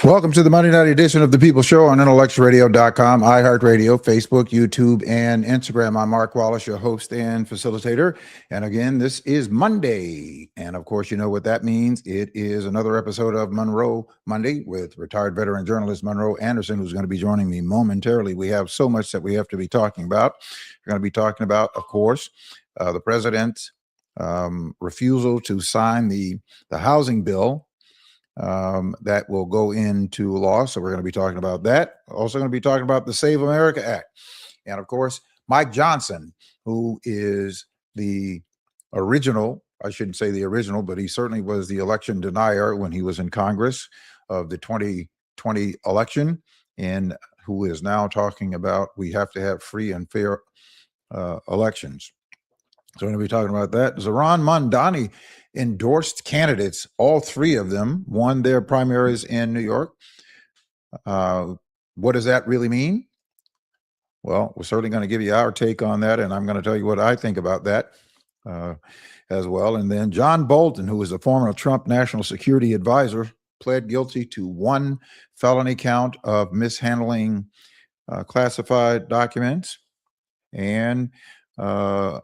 Welcome to the Monday night edition of The People Show on intellectualradio.com, iHeartRadio, Facebook, YouTube, and Instagram. I'm Mark Wallace, your host and facilitator. And again, this is Monday. And of course, you know what that means. It is another episode of Monroe Monday with retired veteran journalist Monroe Anderson, who's going to be joining me momentarily. We have so much that we have to be talking about. We're going to be talking about, of course, the president's refusal to sign the housing bill that will go into law. So we're going to be talking about that. Also going to be talking about the Save America Act. And of course, Mike Johnson, who is the original, I shouldn't say the original, but he certainly was the election denier when he was in Congress of the 2020 election, and who is now talking about we have to have free and fair elections. So we're going to be talking about that. Zohran Mamdani endorsed candidates. All three of them won their primaries in New York. What does that really mean? Well, we're certainly going to give you our take on that, and I'm going to tell you what I think about that as well. And then John Bolton, who is a former Trump national security advisor, pled guilty to one felony count of mishandling classified documents. And the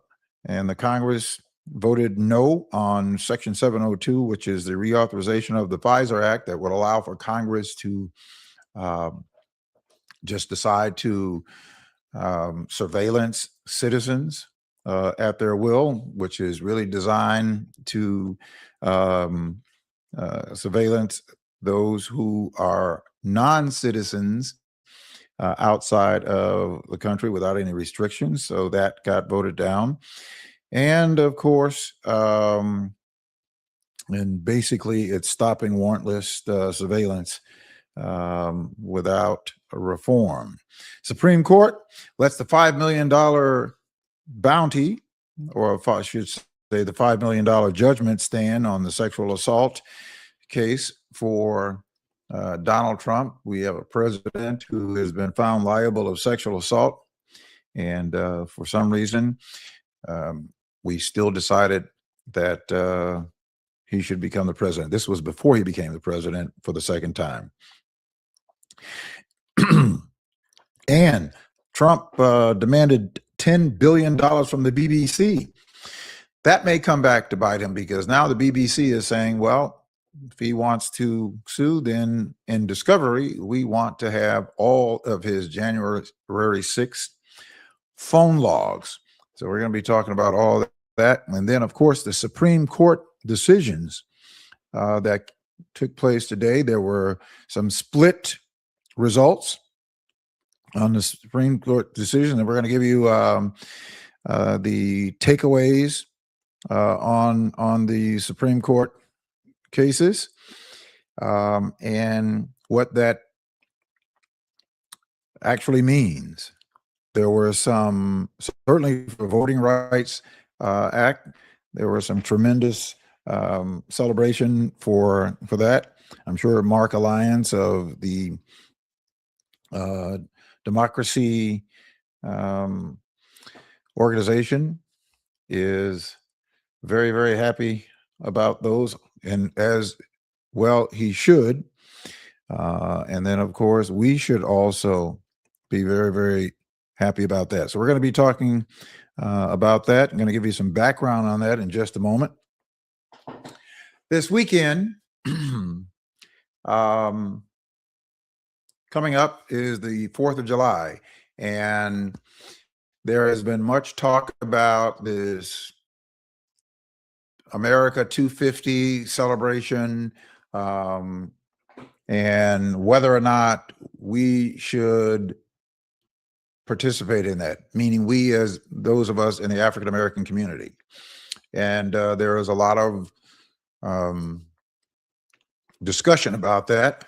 Congress voted no on Section 702, which is the reauthorization of the FISA Act that would allow for Congress to just decide to surveillance citizens at their will, which is really designed to surveillance those who are non-citizens outside of the country without any restrictions. So that got voted down. And of course, and basically it's stopping warrantless surveillance without a reform. Supreme Court lets the $5 million bounty, or if I should say the $5 million judgment, stand on the sexual assault case for Donald Trump. We have a president who has been found liable of sexual assault, and for some reason, we still decided that he should become the president. This was before he became the president for the second time. And Trump demanded $10 billion from the BBC. That may come back to bite him, because now the BBC is saying, well, if he wants to sue, then in discovery, we want to have all of his January 6th phone logs. So we're going to be talking about all that. And then, of course, the Supreme Court decisions that took place today. There were some split results on the Supreme Court decision, and we're going to give you the takeaways on the Supreme Court cases and what that actually means. There were some, certainly for Voting Rights Act, there was some tremendous celebration for that. I'm sure Mark Alliance of the Democracy organization is very, very happy about those, and as well he should. And then, of course, we should also be very, very happy about that. So we're going to be talking about that. I'm going to give you some background on that in just a moment. This weekend, coming up is the 4th of July, and there has been much talk about this America 250 celebration, and whether or not we should participate in that, meaning we as those of us in the African American community. And there is a lot of discussion about that.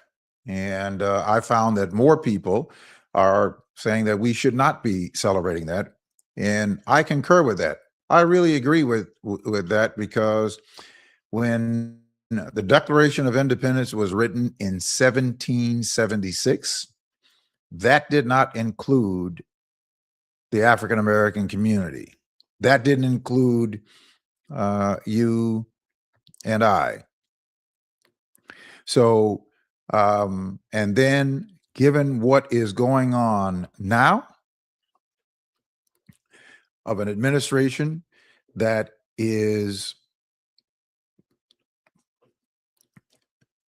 And I found that more people are saying that we should not be celebrating that. And I concur with that. I really agree with that, because when the Declaration of Independence was written in 1776, that did not include the African American community. That didn't include you and I. So And then, given what is going on now, of an administration that is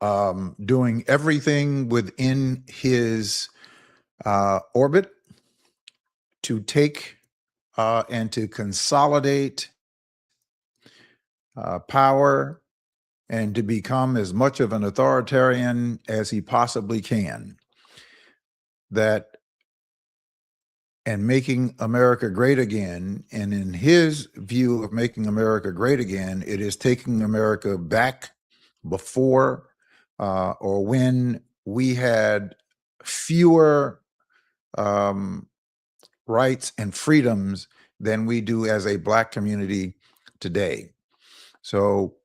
doing everything within his orbit to take and to consolidate power and to become as much of an authoritarian as he possibly can. That and making America great again, and in his view of making America great again, it is taking America back before or when we had fewer rights and freedoms than we do as a Black community today. So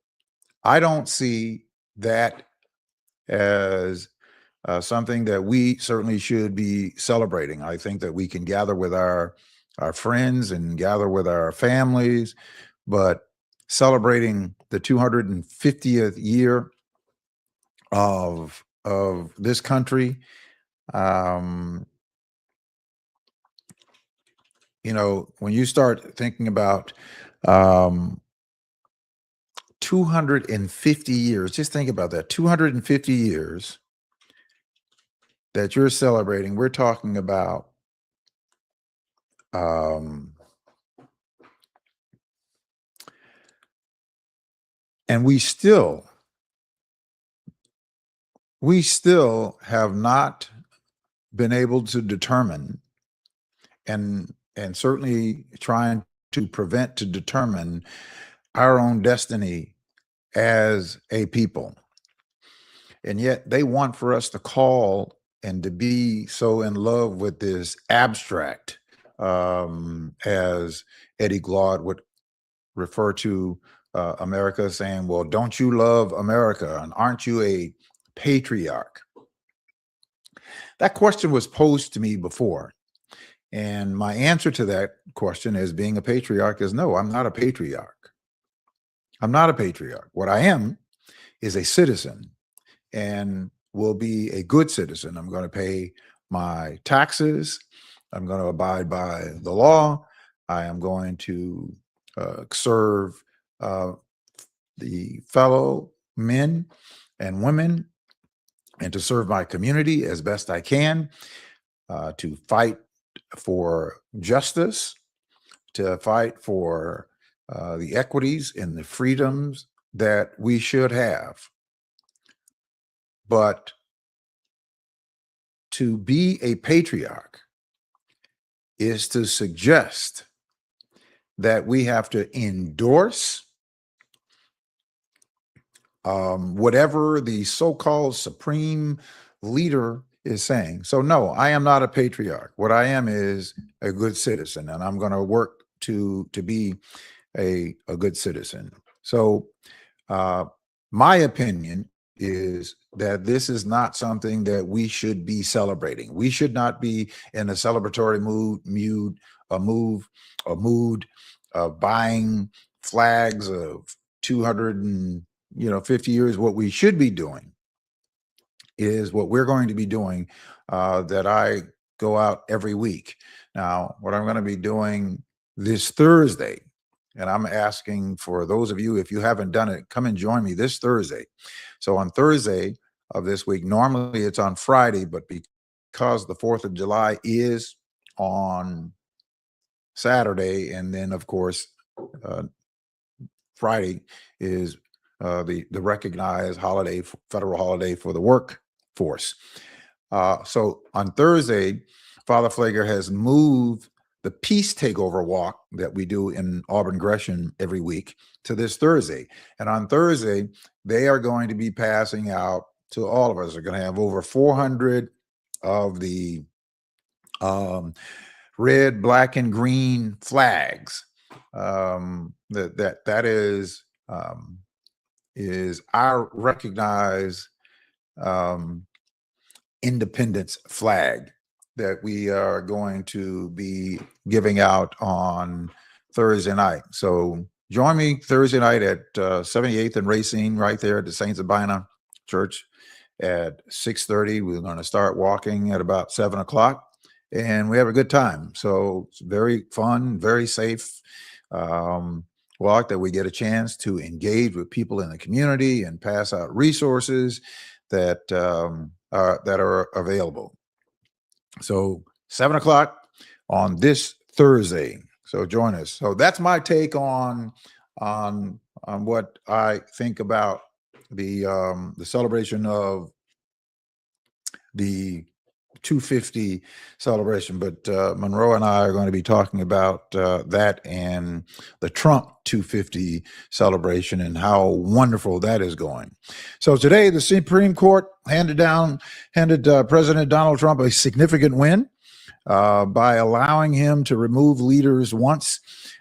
I don't see that as something that we certainly should be celebrating. I think that we can gather with our friends and gather with our families, but celebrating the 250th year of this country, when you start thinking about 250 years, just think about that, 250 years that you're celebrating. We're talking about and we still have not been able to determine and certainly trying to determine our own destiny as a people. And yet they want for us to call and to be so in love with this abstract, as Eddie Glaude would refer to America, saying, well, don't you love America? And aren't you a patriarch? That question was posed to me before. And my answer to that question as being a patriarch is no, I'm not a patriarch. I'm not a patriarch. What I am is a citizen, and will be a good citizen. I'm going to pay my taxes. I'm going to abide by the law. I am going to serve the fellow men and women, and to serve my community as best I can, to fight for justice, to fight for the equities and the freedoms that we should have. But to be a patriarch is to suggest that we have to endorse whatever the so-called supreme leader is saying. So no, I am not a patriarch. What I am is a good citizen, and I'm going to work to be a good citizen. So my opinion is that this is not something that we should be celebrating. We should not be in a celebratory mood of buying flags of 250 years. What we should be doing is what we're going to be doing, that I go out every week. Now, what I'm going to be doing this Thursday, and I'm asking for those of you, if you haven't done it, come and join me this Thursday. So on Thursday of this week, normally it's on Friday, but because the 4th of July is on Saturday, and then of course Friday is the recognized holiday, federal holiday for the workforce. So on Thursday, Father Pfleger has moved the peace takeover walk that we do in Auburn Gresham every week to this Thursday. And on Thursday, they are going to be passing out to all of us. They're going to have over 400 of the red, black, and green flags. That is our recognized independence flag that we are going to be giving out on Thursday night. So join me Thursday night at 78th and Racine, right there at the Saints of Bina Church at 6:30. We're going to start walking at about 7 o'clock, and we have a good time. So it's very fun, very safe walk that we get a chance to engage with people in the community and pass out resources that are available. So 7 o'clock on this Thursday. So join us. So that's my take on what I think about the celebration of the 250 celebration. But Monroe and I are going to be talking about that and the Trump 250 celebration and how wonderful that is going. So today, the Supreme Court handed President Donald Trump a significant win by allowing him to remove leaders once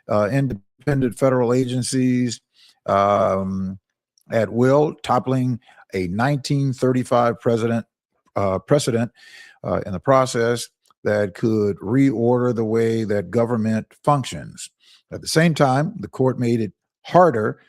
independent federal agencies at will, toppling a 1935 precedent in the process that could reorder the way that government functions. At the same time, the court made it harder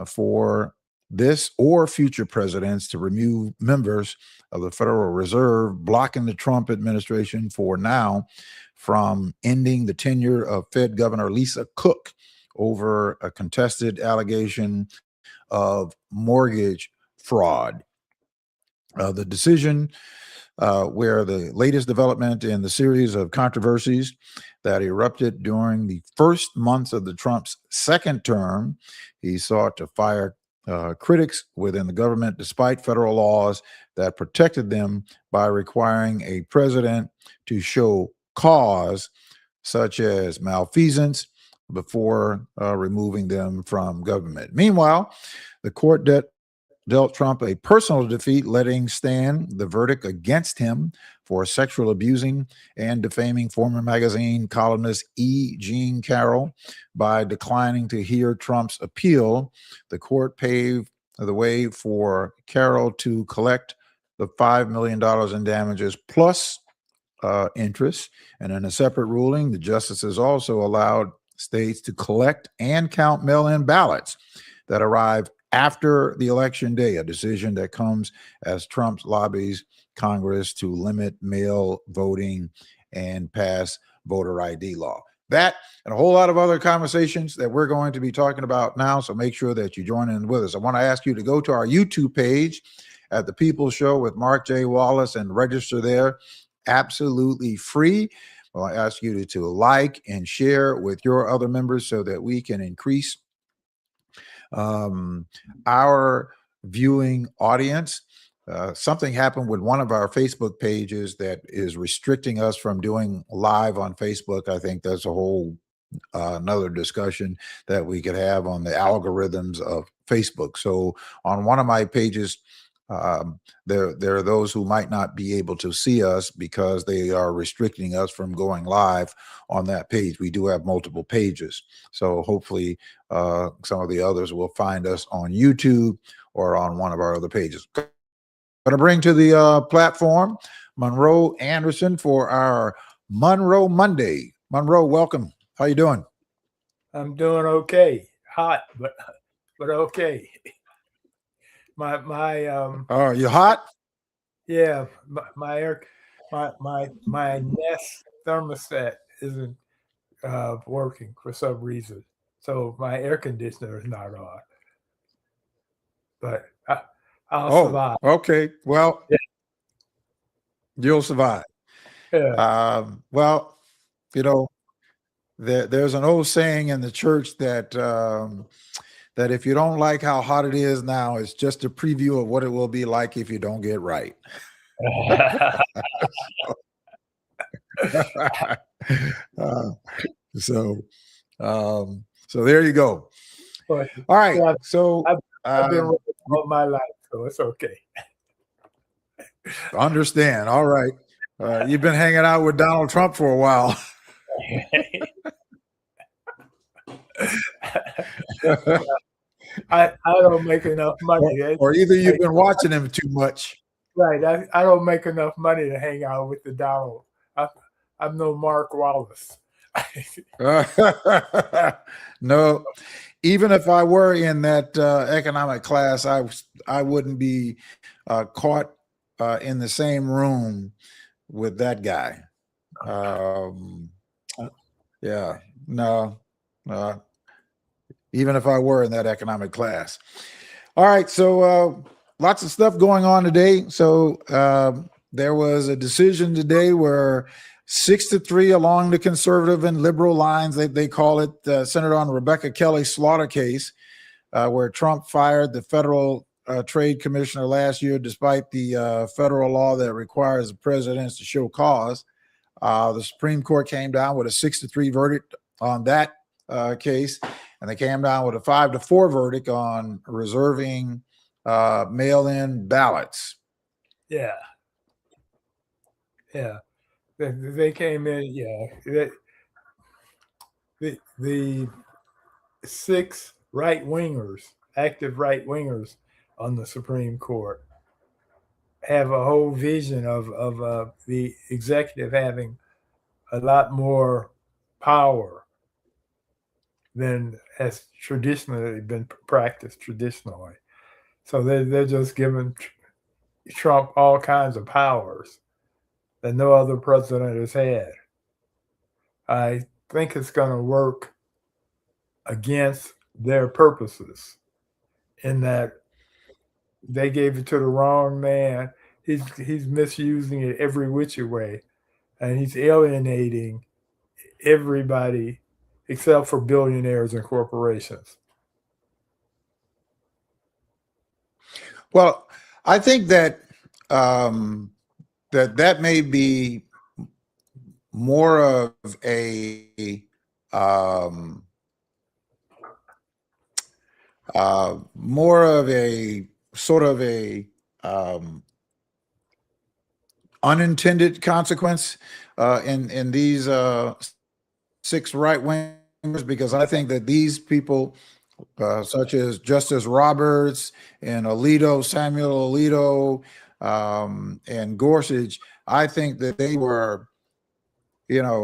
for this or future presidents to remove members of the Federal Reserve, blocking the Trump administration for now from ending the tenure of Fed Governor Lisa Cook over a contested allegation of mortgage fraud. The decision, where the latest development in the series of controversies that erupted during the first months of the Trump's second term, he sought to fire critics within the government despite federal laws that protected them by requiring a president to show cause, such as malfeasance, before removing them from government. Meanwhile, the court dealt Trump a personal defeat, letting stand the verdict against him for sexual abusing and defaming former magazine columnist E. Jean Carroll. By declining to hear Trump's appeal, the court paved the way for Carroll to collect the $5 million in damages plus interest. And in a separate ruling, the justices also allowed states to collect and count mail-in ballots that arrive after the election day, a decision that comes as Trump lobbies Congress to limit mail voting and pass voter ID law. That and a whole lot of other conversations that we're going to be talking about now. So make sure that you join in with us. I want to ask you to go to our YouTube page at The People's Show with Mark J. Wallace and register there. Absolutely free. Well, I ask you to like and share with your other members so that we can increase our viewing audience. Something happened with one of our Facebook pages that is restricting us from doing live on Facebook. I think that's a whole another discussion that we could have on the algorithms of Facebook. So on one of my pages, there are those who might not be able to see us because they are restricting us from going live on that page. We do have multiple pages. So hopefully some of the others will find us on YouTube or on one of our other pages. Going to bring to the platform Monroe Anderson for our Monroe Monday. Monroe, welcome. How you doing? I'm doing okay. Hot, but okay. Oh, you hot? Yeah, my Nest thermostat isn't working for some reason, so my air conditioner is not on. But I'll survive. Okay. Well, yeah. You'll survive. Yeah. Well, you know, there's an old saying in the church that that if you don't like how hot it is now, it's just a preview of what it will be like if you don't get right. So there you go. But, all right. Yeah, so I've been ready all my life, so it's okay. Understand. All right. You've been hanging out with Donald Trump for a while. I don't make enough money. Or either you've been watching him too much. Right. I don't make enough money to hang out with the Donald. I'm no Mark Wallace. No, even if I were in that economic class, I wouldn't be caught in the same room with that guy. Yeah, no, even if I were in that economic class. All right, so lots of stuff going on today. So there was a decision today where 6-3 along the conservative and liberal lines, they call it, centered on Rebecca Kelly's slaughter case, where Trump fired the federal trade commissioner last year, despite the federal law that requires the presidents to show cause. The Supreme Court came down with a 6-3 verdict on that case, and they came down with a 5-4 verdict on reserving mail-in ballots. Yeah. They came in. Yeah. The 6 right-wingers, active right-wingers on the Supreme Court, have a whole vision of the executive having a lot more power than has traditionally been practiced traditionally. So they're just giving Trump all kinds of powers that no other president has had. I think it's going to work against their purposes in that they gave it to the wrong man. He's misusing it every which way, and he's alienating everybody except for billionaires and corporations. Well, I think that that may be more of a sort of a unintended consequence in these 6 right wingers, because I think that these people, such as Justice Roberts and Samuel Alito, and Gorsuch, I think that they were,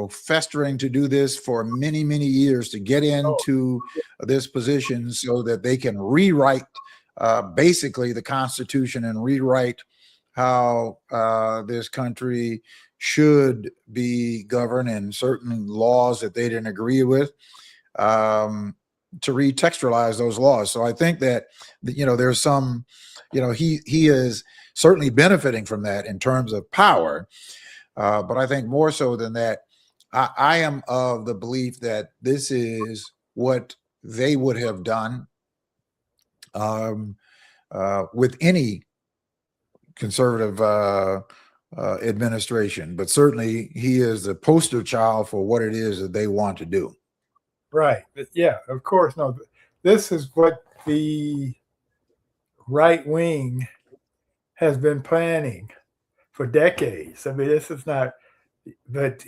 festering to do this for many, many years to get into this position so that they can rewrite basically the Constitution and rewrite how this country should be governed, and certain laws that they didn't agree with, to retextualize those laws. So I think that, there's some, he is certainly benefiting from that in terms of power. But I think more so than that, I am of the belief that this is what they would have done with any conservative administration. But certainly he is the poster child for what it is that they want to do. Right. Yeah, of course. No, this is what the right wing has been planning for decades. I mean, this is not, but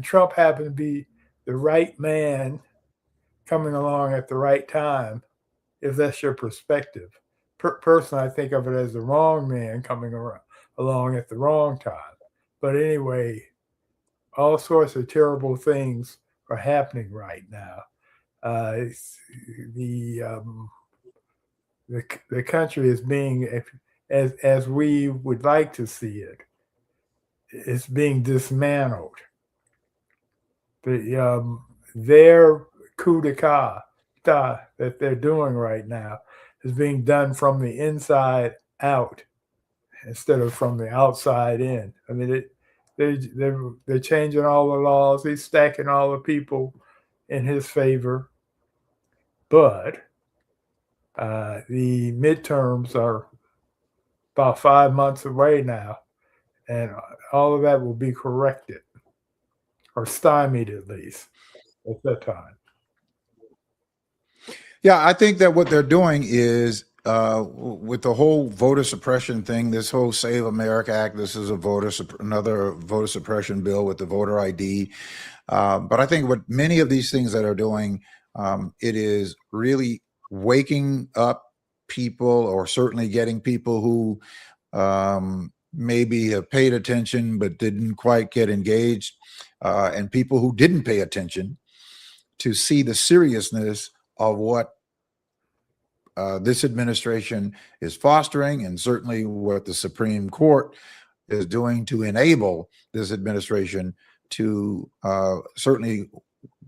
Trump happened to be the right man coming along at the right time, if that's your perspective. Personally, I think of it as the wrong man coming along at the wrong time. But anyway, all sorts of terrible things are happening right now. The country is being, as we would like to see it, it's being dismantled. Their coup d'etat that they're doing right now is being done from the inside out instead of from the outside in. I mean, they're changing all the laws. He's stacking all the people in his favor. But the midterms are about 5 months away now, and all of that will be corrected, or stymied at least, at that time. Yeah, I think that what they're doing is, with the whole voter suppression thing, this whole Save America Act, this is another voter suppression bill with the voter ID. But I think what many of these things that are doing, it is really waking up people, or certainly getting people who maybe have paid attention but didn't quite get engaged, and people who didn't pay attention, to see the seriousness of what this administration is fostering, and certainly what the Supreme Court is doing to enable this administration to certainly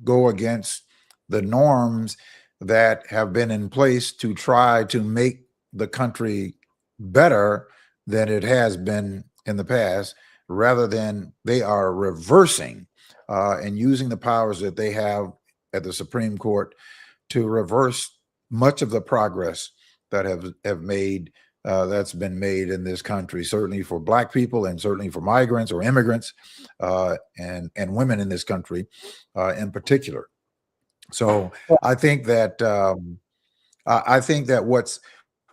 go against the norms that have been in place to try to make the country better than it has been in the past, rather than they are reversing and using the powers that they have at the Supreme Court to reverse much of the progress that have made that's been made in this country, certainly for Black people and certainly for migrants or immigrants and women in this country in particular. So I think that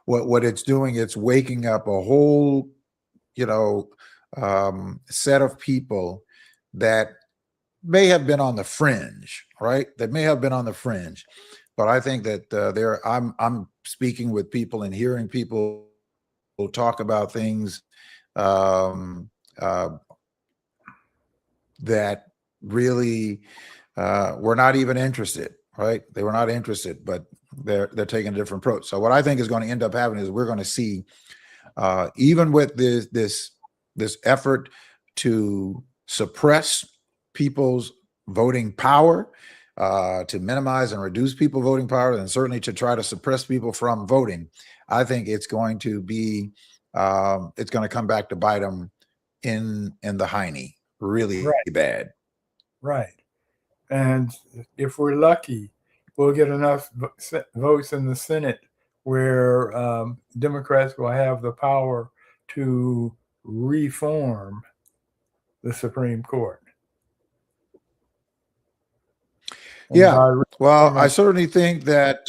what it's doing, it's waking up a whole set of people that may have been on the fringe, right? That may have been on the fringe, but I think that I'm speaking with people and hearing people talk about things that really were not even interested, right? They were not interested, but they're taking a different approach. So what I think is going to end up happening is we're going to see, even with this effort to suppress people's voting power, to minimize and reduce people voting power, and certainly to try to suppress people from voting, I think it's going to be it's going to come back to bite them in the hiney really bad. Right. And if we're lucky, we'll get enough votes in the Senate where Democrats will have the power to reform the Supreme Court. And yeah. Well, I certainly think that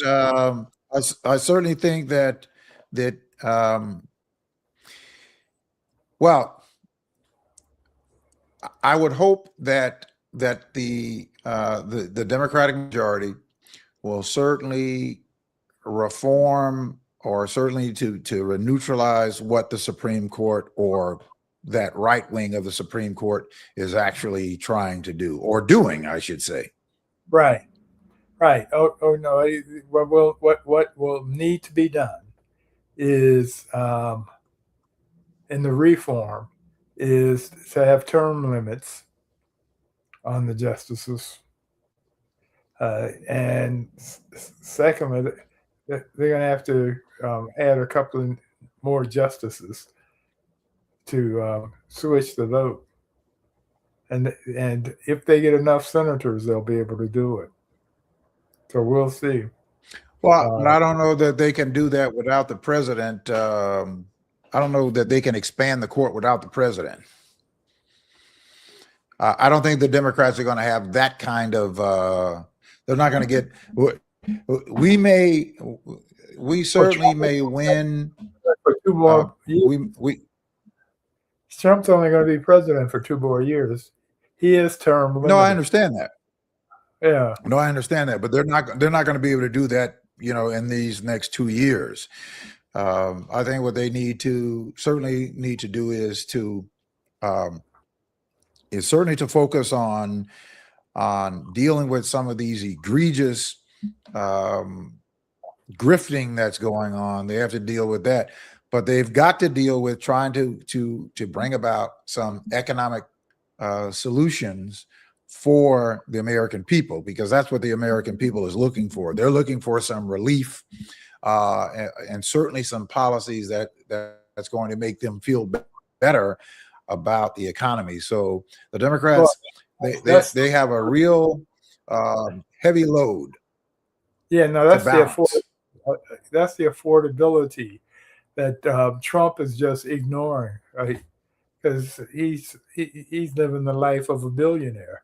well, I would hope that the Democratic majority will certainly reform, or certainly to neutralize what the Supreme Court or that right wing of the Supreme Court is actually trying to do, or doing, I should say. Right. Oh no. What will need to be done is in the reform is to have term limits on the justices, and secondly, they're going to have to add a couple of more justices to switch the vote, and if they get enough senators, they'll be able to do it. So we'll see. Well, I don't know that they can do that without the president. I don't know that they can expand the court without the president. I don't think the Democrats are going to have that kind of. They're not going to get. We certainly may win for 2 more years. Trump's only going to be president for 2 more years. He is term limited. No, I understand that. Yeah. No, I understand that, but they're not going to be able to do that, in these next 2 years. I think what they certainly need to do is certainly to focus on dealing with some of these egregious grifting that's going on. They have to deal with that, but they've got to deal with trying to bring about some economic solutions for the American people, because that's what the American people is looking for. They're looking for some relief and certainly some policies that's going to make them feel better about the economy. So the Democrats, they have a real heavy load. Yeah, no, that's the affordability that Trump is just ignoring, right? Because he's living the life of a billionaire,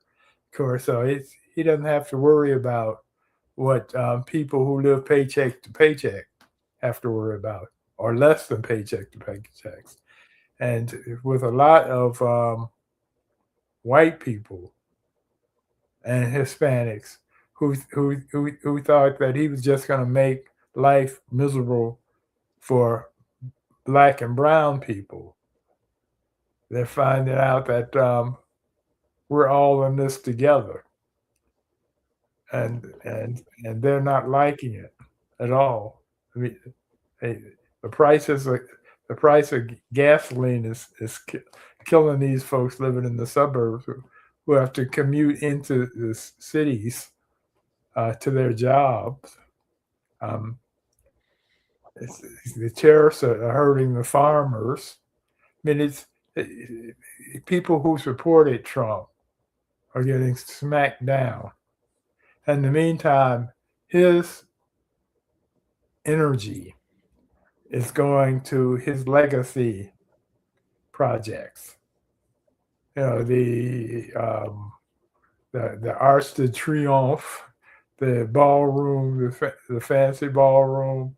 of course. So he doesn't have to worry about what people who live paycheck to paycheck have to worry about, or less than paycheck to paycheck. And with a lot of white people and Hispanics who thought that he was just going to make life miserable for Black and brown people, they're finding out that we're all in this together, and they're not liking it at all. I mean, the price of gasoline is killing these folks living in the suburbs who have to commute into the cities to their jobs. The tariffs are hurting the farmers. I mean, people who supported Trump are getting smacked down. In the meantime, his energy is going to his legacy projects. You know, the Arch de Triomphe, the ballroom, the fancy ballroom.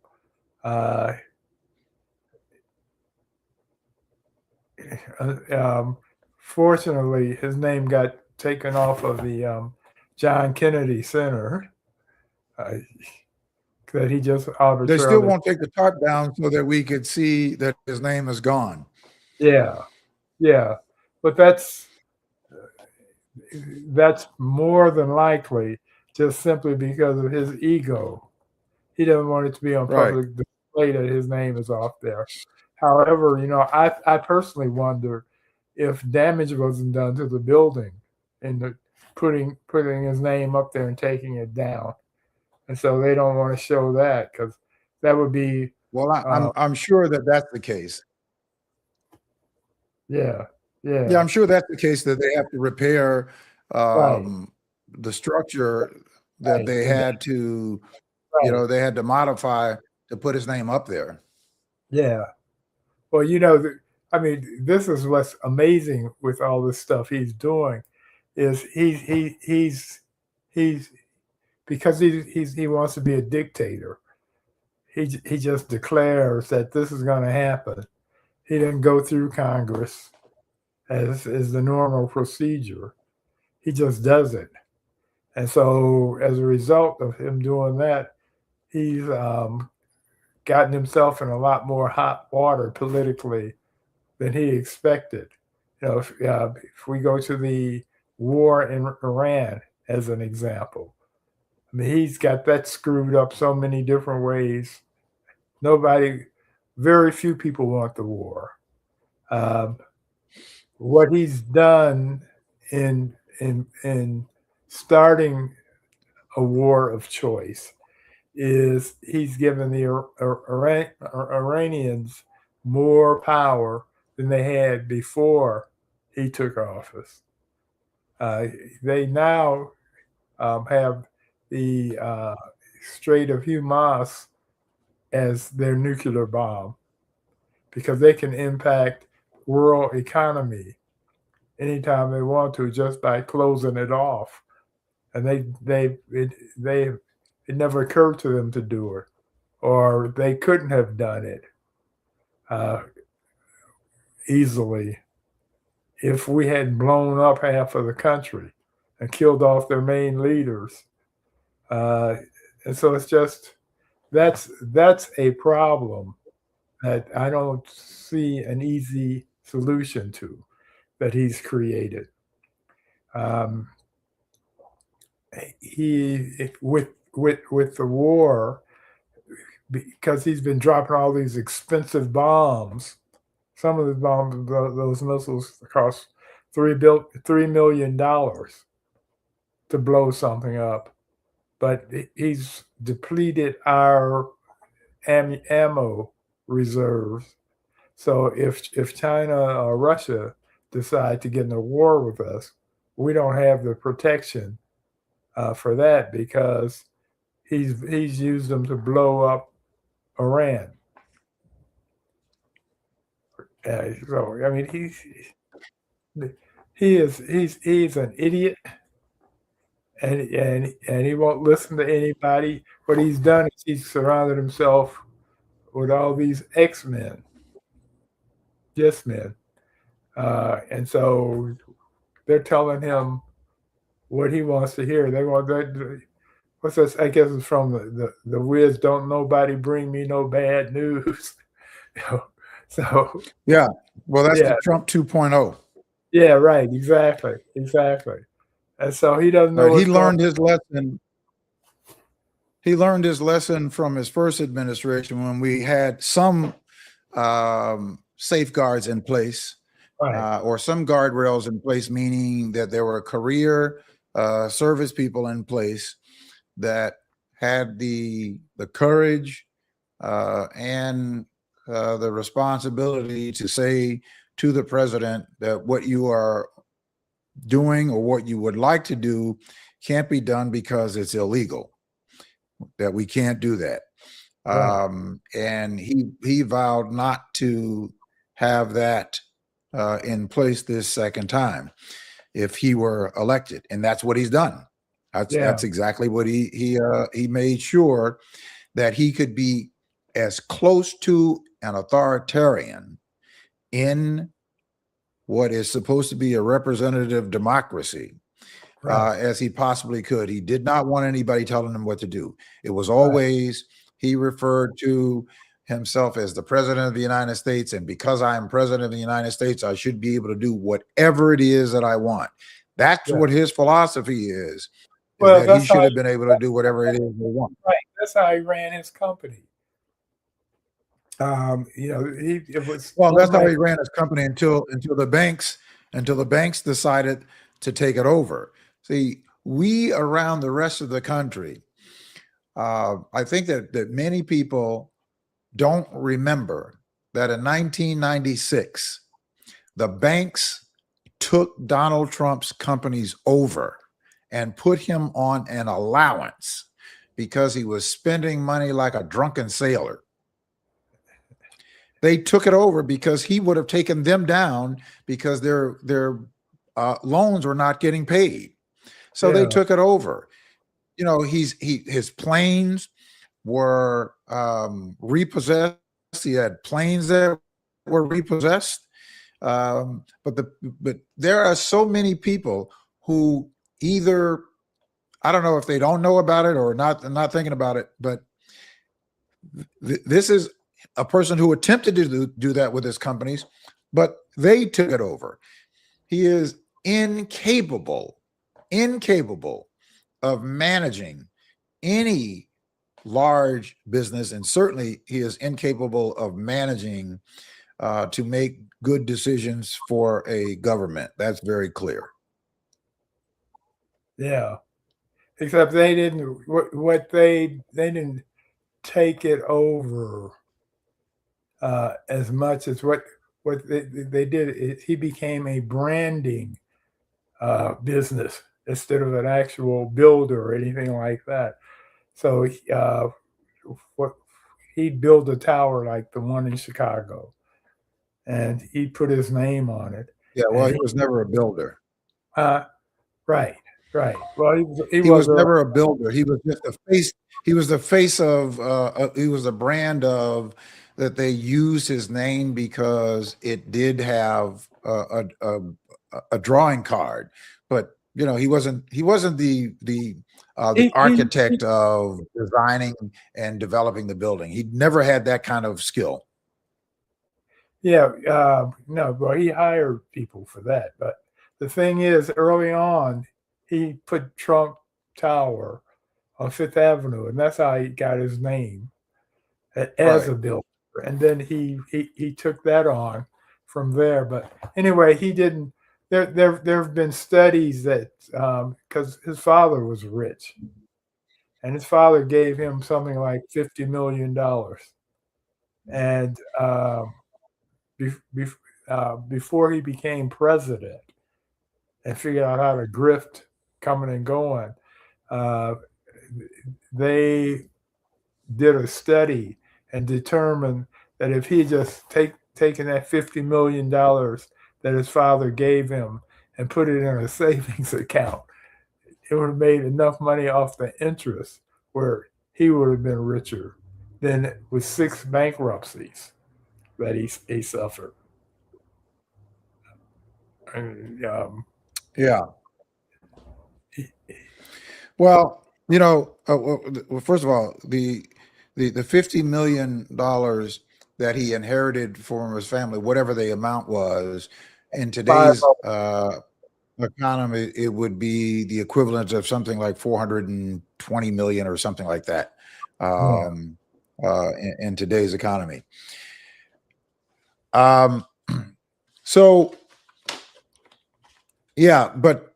Fortunately, his name got taken off of the John Kennedy Center that he just arbitrarily. They still won't take the tarp down so that we could see that his name is gone. Yeah, but that's more than likely just simply because of his ego. He doesn't want it to be on public display that his name is off there. However, I personally wonder if damage wasn't done to the building and putting his name up there and taking it down, and so they don't want to show that because that would be. Well, I'm sure that that's the case. Yeah, I'm sure that's the case, that they have to repair the structure that they had to, they had to modify to put his name up there. Yeah. Well, I mean, this is what's amazing with all this stuff he's doing, is he's because he wants to be a dictator. He just declares that this is going to happen. He didn't go through Congress as the normal procedure. He just does it. And so as a result of him doing that, he's gotten himself in a lot more hot water politically than he expected. If we go to the war in Iran as an example, I mean, he's got that screwed up so many different ways. Very few people want the war. What he's done in starting a war of choice is he's given the Iranians more power than they had before he took office. They now have the Strait of Hormuz as their nuclear bomb because they can impact world economy anytime they want to just by closing it off. And it never occurred to them to do it, or they couldn't have done it easily if we had blown up half of the country and killed off their main leaders. And so it's just that's a problem that I don't see an easy solution to that he's created. With the war, because he's been dropping all these expensive bombs. Some of the bombs, those missiles, cost $3 million to blow something up. But he's depleted our ammo reserves. So if China or Russia decide to get in a war with us, we don't have the protection for that because he's used them to blow up Iran. So I mean, he's an idiot, and he won't listen to anybody. What he's done is he's surrounded himself with all these X-men, yes men, and so they're telling him what he wants to hear. They want that. What's this? I guess it's from the Wiz. Don't nobody bring me no bad news. So yeah, well, that's the Trump 2.0. Yeah, right. Exactly. And so he doesn't know. He learned his lesson. He learned his lesson from his first administration when we had some safeguards in place, Right. or some guardrails in place, meaning that there were career service people in place that had the courage and the responsibility to say to the president that what you are doing or what you would like to do can't be done because it's illegal, that we can't do that. Right. And he vowed not to have that in place this second time if he were elected, and that's what he's done. Yeah. That's exactly what he made sure that he could be as close to an authoritarian in what is supposed to be a representative democracy Right. as he possibly could. He did not want anybody telling him what to do. It was Right. always, he referred to himself as the president of the United States. And because I am president of the United States, I should be able to do whatever it is that I want. That's Yeah. what his philosophy is Well, that he that's should how have been able to do whatever it is they want. right. That's how he ran his company. It was Well, one that's of how my he ran his company until the banks decided to take it over. See, we around the rest of the country, I think that many people don't remember that in 1996, the banks took Donald Trump's companies over and put him on an allowance because he was spending money like a drunken sailor. They took it over because he would have taken them down because their loans were not getting paid. So they yeah. took it over. You know, his planes were repossessed. He had planes that were repossessed. But there are so many people who either, I don't know if they don't know about it or not thinking about it, but this is a person who attempted to do that with his companies, but they took it over. He is incapable of managing any large business, and certainly he is incapable of managing to make good decisions for a government. That's very clear. Yeah. Except they didn't what they didn't take it over as much as what they did. He became a branding business instead of an actual builder or anything like that. So what he'd build a tower like the one in Chicago, and he put his name on it. Yeah, well, And he was never a builder. uh, right, right. Well, he He was was a never a builder. He was just a face. He was the face of. He was a brand of that. They used his name because it did have a drawing card, but you know he wasn't. He wasn't the he architect of designing and developing the building. He never had that kind of skill. yeah, no, well, he hired people for that. But the thing is, early on, he put Trump Tower on Fifth Avenue, and that's how he got his name as Right. a builder. And then he took that on from there. But anyway, he didn't. There have been studies that because his father was rich, and his father gave him something like $50 million, and before he became president and figured out how to grift coming and going, uh, they did a study and determined that if he just taken that $50 million that his father gave him and put it in a savings account, it would have made enough money off the interest where he would have been richer than with 6 bankruptcies that he suffered. And, Yeah. Well, you know, well, first of all, the $50 million that he inherited from his family, whatever the amount was, in five today's of economy, it would be the equivalent of something like 420 million or something like that, Yeah. in today's economy. Um, so yeah, but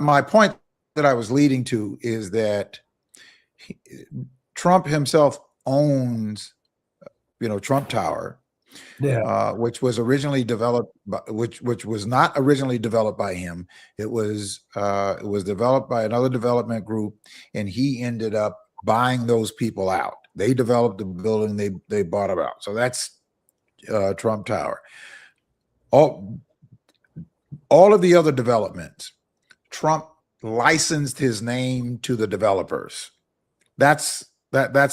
my point that I was leading to is that Trump himself owns, Trump Tower, Yeah. which was originally developed, which was not originally developed by him. It was developed by another development group, and he ended up buying those people out. They developed the building, they bought it out. So that's Trump Tower. All of the other developments, Trump licensed his name to the developers. That's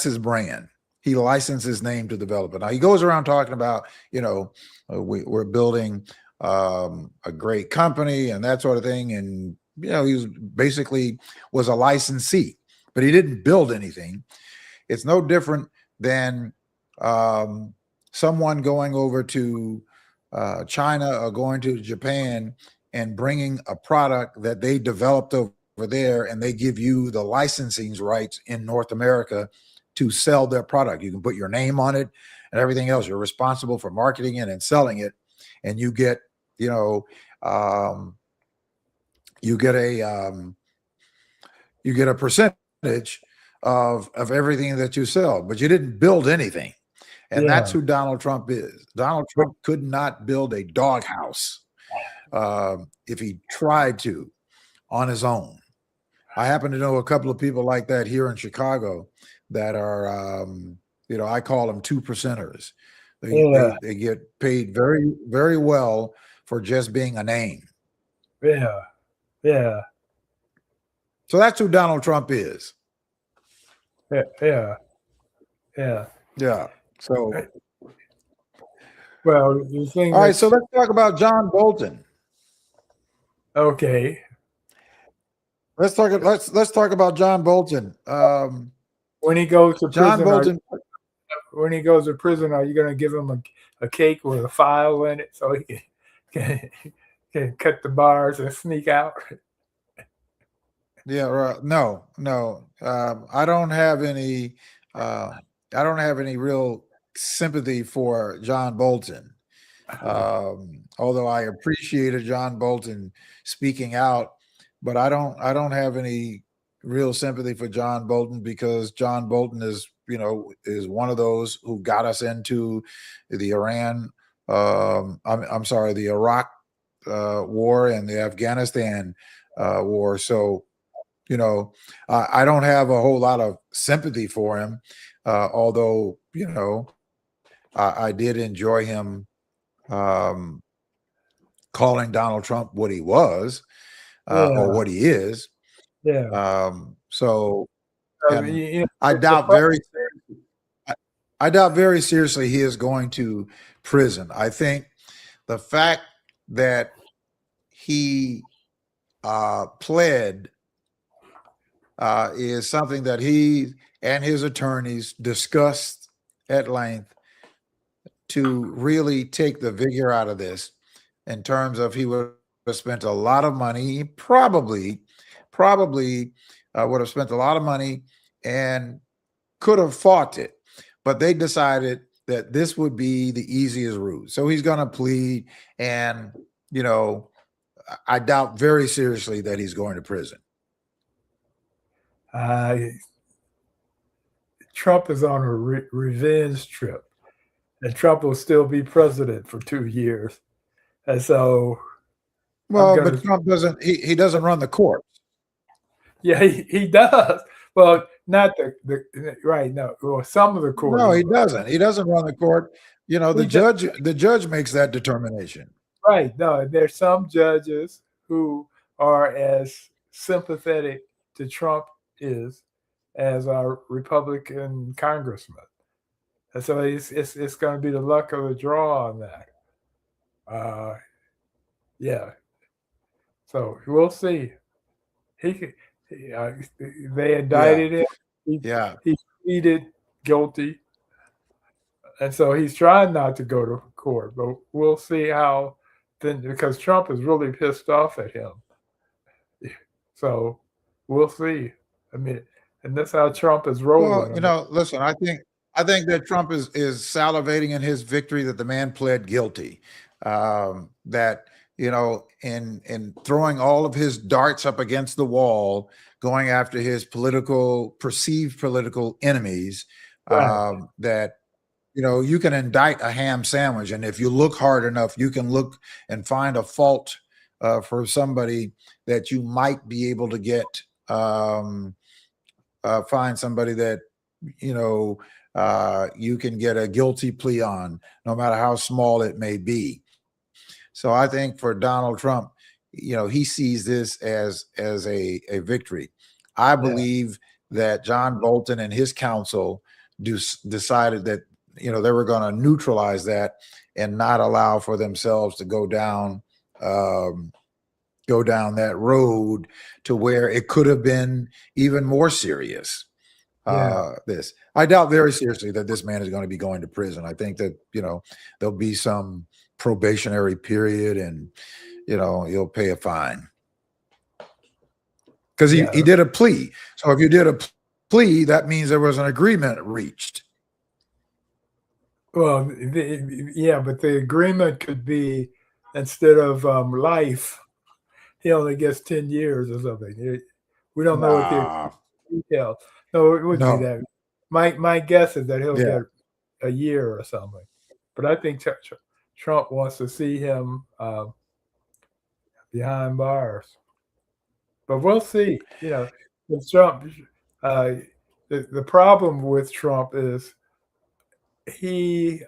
his brand. He licensed his name to the developer. Now he goes around talking about, we're building a great company and that sort of thing. And, he was basically was a licensee, but he didn't build anything. It's no different than someone going over to China or going to Japan and bringing a product that they developed over there, and they give you the licensing rights in North America to sell their product. You can put your name on it and everything else. You're responsible for marketing it and selling it, and you get, you get a percentage of everything that you sell, but you didn't build anything. And that's who Donald Trump is. Donald Trump could not build a doghouse if he tried to on his own. I happen to know a couple of people like that here in Chicago that are, I call them 2%ers. They get paid very, very well for just being a name. Yeah. Yeah. So that's who Donald Trump is. Yeah. Yeah. Yeah. Yeah. So, well, the thing. All right. So let's talk about John Bolton. Okay. Let's talk about John Bolton. When he goes to John prison, Bolton. when he goes to prison, are you going to give him a cake with a file in it so he can cut the bars and sneak out? Yeah, right. No. I don't have any. I don't have any real sympathy for John Bolton. Although I appreciated John Bolton speaking out, but I don't have any real sympathy for John Bolton, because John Bolton is one of those who got us into the I'm sorry, the Iraq war and the Afghanistan war. So, I don't have a whole lot of sympathy for him, although, I did enjoy him calling Donald Trump what he was, or what he is. Yeah. So I doubt very seriously he is going to prison. I think the fact that he pled is something that he and his attorneys discussed at length to really take the vigor out of this, in terms of he would have spent a lot of money. He probably would have spent a lot of money and could have fought it, but they decided that this would be the easiest route. So he's going to plead, and I doubt very seriously that he's going to prison. Trump is on a revenge trip, and Trump will still be president for 2 years. And so, but Trump doesn't. He doesn't run the court. Yeah, he does. Well, not the right. No, well, some of the court. No, he doesn't. He doesn't run the court. The judge makes that determination. Right. No, there's some judges who are as sympathetic to Trump as our Republican congressman, and so it's going to be the luck of the draw on that. Yeah. So we'll see. They indicted him. He pleaded guilty, and so he's trying not to go to court. But we'll see how then because Trump is really pissed off at him. So we'll see. I mean, and that's how Trump is rolling. Well, listen, I think that Trump is salivating in his victory that the man pled guilty. That in throwing all of his darts up against the wall, going after his perceived political enemies, Right. that you can indict a ham sandwich, and if you look hard enough, you can look and find a fault for somebody that you might be able to get. Find somebody that you can get a guilty plea on, no matter how small it may be. So I think for Donald Trump, he sees this as a victory. I Yeah. believe that John Bolton and his counsel decided that they were going to neutralize that and not allow for themselves to go down that road to where it could have been even more serious. Yeah. I doubt very seriously that this man is going to be going to prison. I think that there'll be some probationary period, and he'll pay a fine because he did a plea. So if you did a plea, that means there was an agreement reached. Well, but the agreement could be, instead of life, he only gets 10 years or something. We don't know what the details. No, it wouldn't be that. My guess is that he'll get a year or something. But I think Trump wants to see him behind bars. But we'll see. With Trump, the problem with Trump is he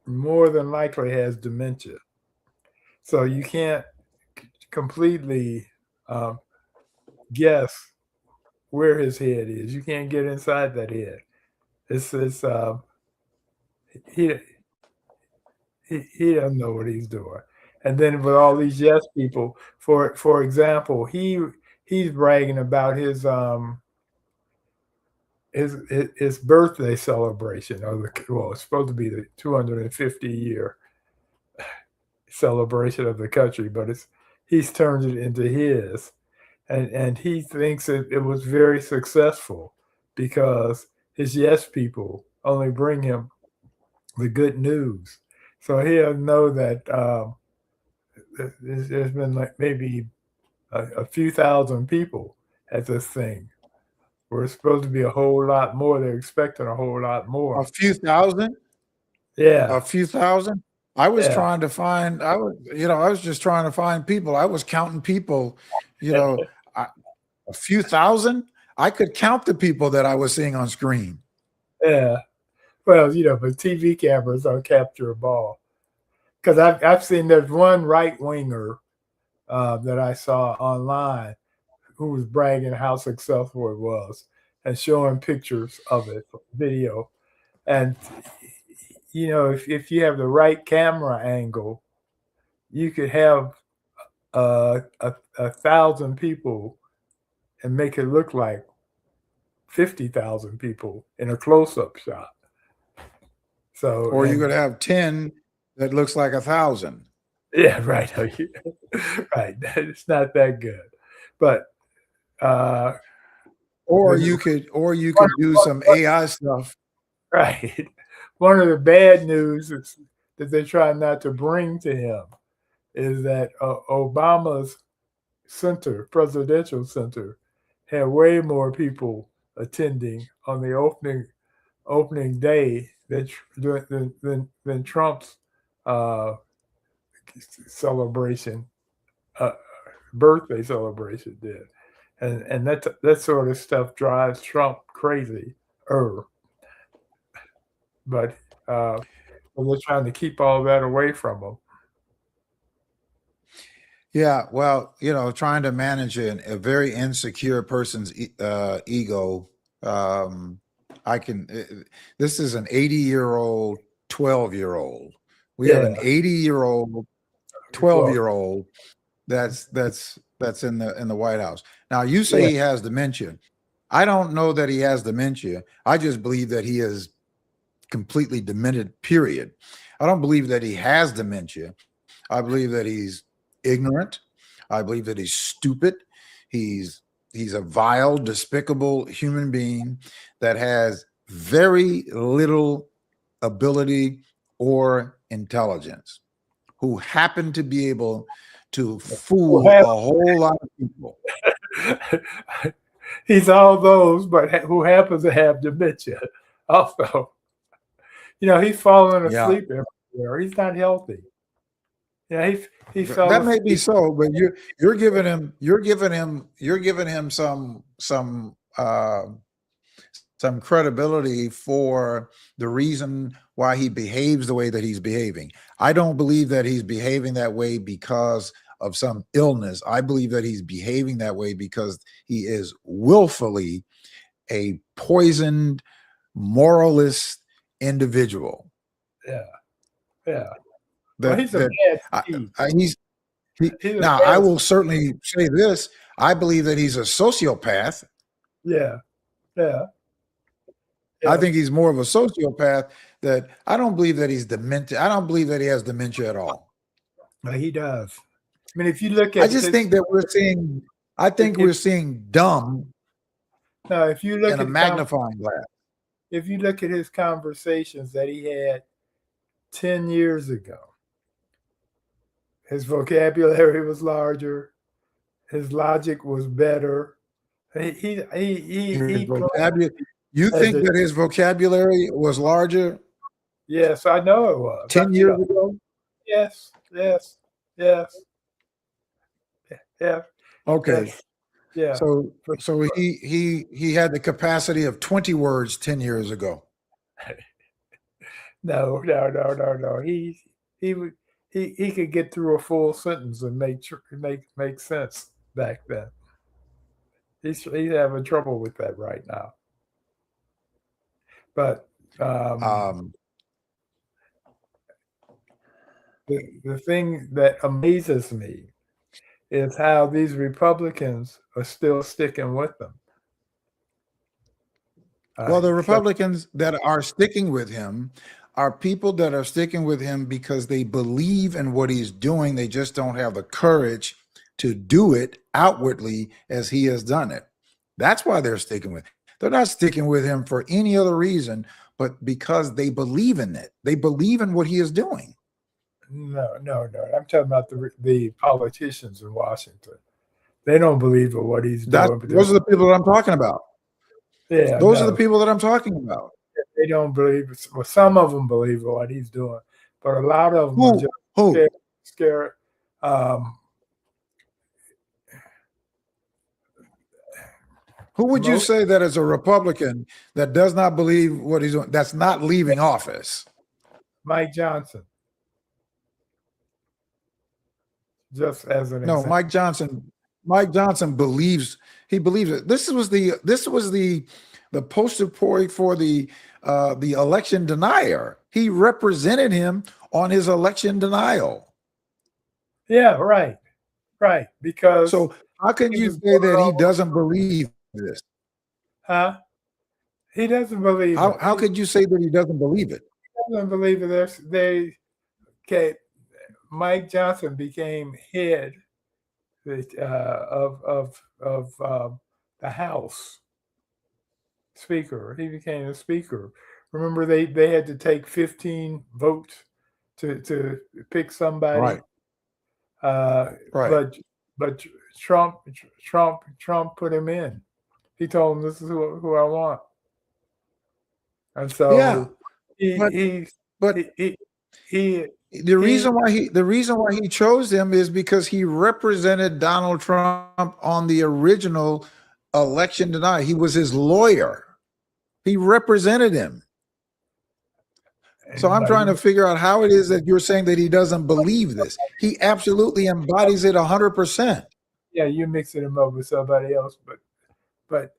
more than likely has dementia. So you can't completely guess where his head is. You can't get inside that head. He doesn't know what he's doing. And then with all these yes people, for example, he's bragging about his birthday celebration. It's supposed to be the 250-year celebration of the country, but he's turned it into his. And he thinks it was very successful because his yes people only bring him the good news. So he'll know that there's been like maybe a few thousand people at this thing. We're supposed to be a whole lot more. They're expecting a whole lot more. A few thousand? Yeah. A few thousand? I was trying to find, I was just trying to find people. I was counting people, a few thousand. I could count the people that I was seeing on screen. Yeah. Well, but TV cameras don't capture a ball. Because I've seen, there's one right winger that I saw online who was bragging how successful it was and showing pictures of it, video. And if you have the right camera angle, you could have 1,000 people and make it look like 50,000 people in a close-up shot. So, or you could have 10 that looks like 1,000. Yeah, right. Right. It's not that good, but or you could do some AI stuff. Right. One of the bad news that they try not to bring to him is that Obama's presidential center, had way more people attending on the opening day than Trump's celebration, birthday celebration did, and that sort of stuff drives Trump crazy. But they're trying to keep all that away from him. Yeah, well, trying to manage a very insecure person's ego. This is an 80-year-old, 12-year-old. We have an 80-year-old, 12-year-old that's in the White House. Now, you say he has dementia. I don't know that he has dementia. I just believe that he is completely demented, period. I don't believe that he has dementia. I believe that he's ignorant. I believe that he's stupid. He's a vile, despicable human being that has very little ability or intelligence, who happen to be able to fool a whole lot of people. He's all those, but who happens to have dementia also. He's falling Yeah, asleep everywhere. He's not healthy. He fell that may be asleep. so, but you're giving him some credibility for the reason why he behaves the way that he's behaving. I don't believe that he's behaving that way because of some illness. I believe that he's behaving that way because he is willfully a poisoned, moralist individual. Yeah. Well, he's a bad seed. Now, I will certainly say this. I believe that he's a sociopath. Yeah. I think he's more of a sociopath. That I don't believe that he's demented. I don't believe that he has dementia at all. Well, he does. I mean, if you look at, I just think that we're seeing. I think we're seeing dumb. No, if you look in a magnifying glass. If you look at his conversations that he had 10 years ago, his vocabulary was larger, his logic was better. You think that his vocabulary was larger? Yes, I know it was. 10 years ago? Yes. Okay. Yeah. So he had the capacity of 20 words 10 years ago. No. He could get through a full sentence and make sense back then. He's having trouble with that right now. But the thing that amazes me is how these Republicans are still sticking with them. Well, the Republicans that are sticking with him are people that are sticking with him because they believe in what he's doing. They just don't have the courage to do it outwardly as he has done it. That's why they're sticking with him. They're not sticking with him for any other reason, but because they believe in it. They believe in what he is doing. No. I'm talking about the politicians in Washington. They don't believe in what he's doing. Those are the people that I'm talking about. Yeah, those are the people that I'm talking about. They don't believe. Well, some of them believe in what he's doing, but a lot of them are just scared. Who would you say that is a Republican that does not believe what he's doing, that's not leaving office? Mike Johnson. Just as an example. Mike Johnson believes it. This was the poster boy for the election denier. He represented him on his election denial. Yeah, right. Because so how can you say that he doesn't believe this? Huh? He doesn't believe it. How could you say that he doesn't believe it? He doesn't believe it. Mike Johnson became head of the House Speaker. He became a speaker. Remember, they had to take 15 votes to pick somebody. Right. But Trump put him in. He told him, "This is who I want." And so the reason why he chose him is because he represented Donald Trump on the original election denial. He was his lawyer. He represented him. So I'm trying to figure out how it is that you're saying that he doesn't believe this. He absolutely embodies it 100%. Yeah, you're mixing him up with somebody else, but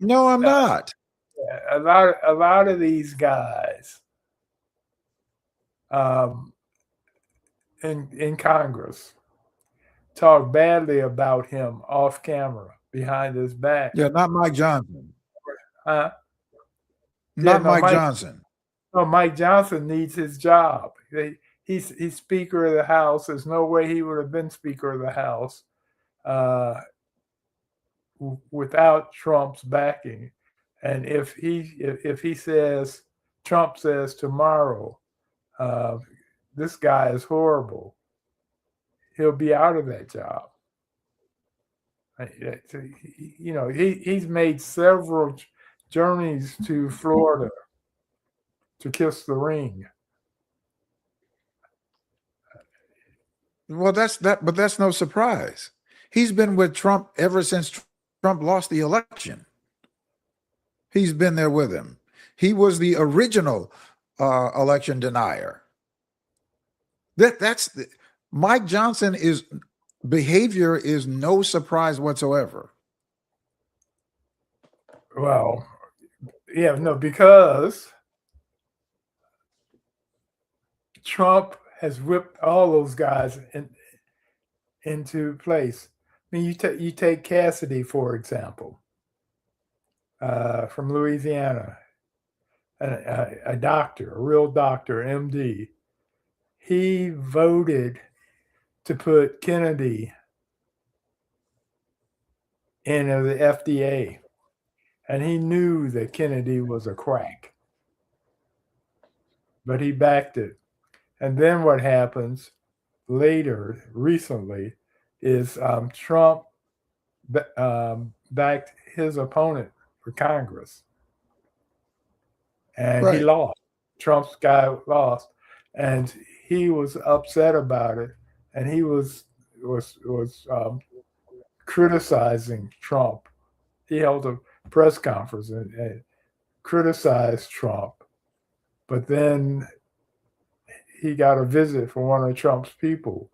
no, I'm not. A lot of these guys in Congress talk badly about him off camera, behind his back. Yeah, not Mike Johnson. Huh? Not Mike Johnson. Mike Johnson needs his job. He's Speaker of the House. There's no way he would have been Speaker of the House without Trump's backing. And if he says, Trump says tomorrow, this guy is horrible, he'll be out of that job. You know, he's made several journeys to Florida to kiss the ring. Well, but that's no surprise. He's been with Trump ever since Trump lost the election. He's been there with him. He was the original election denier. Mike Johnson behavior is no surprise whatsoever. Well, yeah, no, because Trump has whipped all those guys into place. I mean, you take Cassidy, for example, from Louisiana, a doctor, a real doctor, MD. He voted to put Kennedy in the FDA, and he knew that Kennedy was a crack, but he backed it. And then what happens later, recently, is Trump backed his opponent for Congress, and he lost. Trump's guy lost, and he was upset about it, and he was criticizing Trump. He held a press conference and criticized Trump, but then he got a visit from one of Trump's people,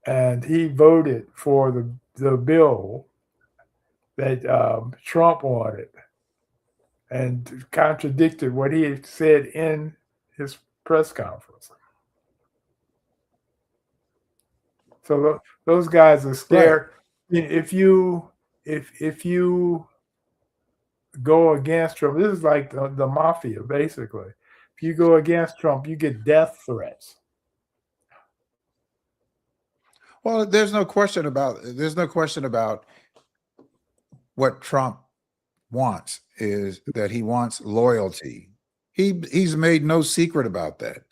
and he voted for the bill that Trump wanted and contradicted what he had said in his press conference. So those guys are scared. Right. If you go against Trump, this is like the mafia, basically. If you go against Trump, you get death threats. Well, there's no question about what Trump wants is that he wants loyalty. He's made no secret about that.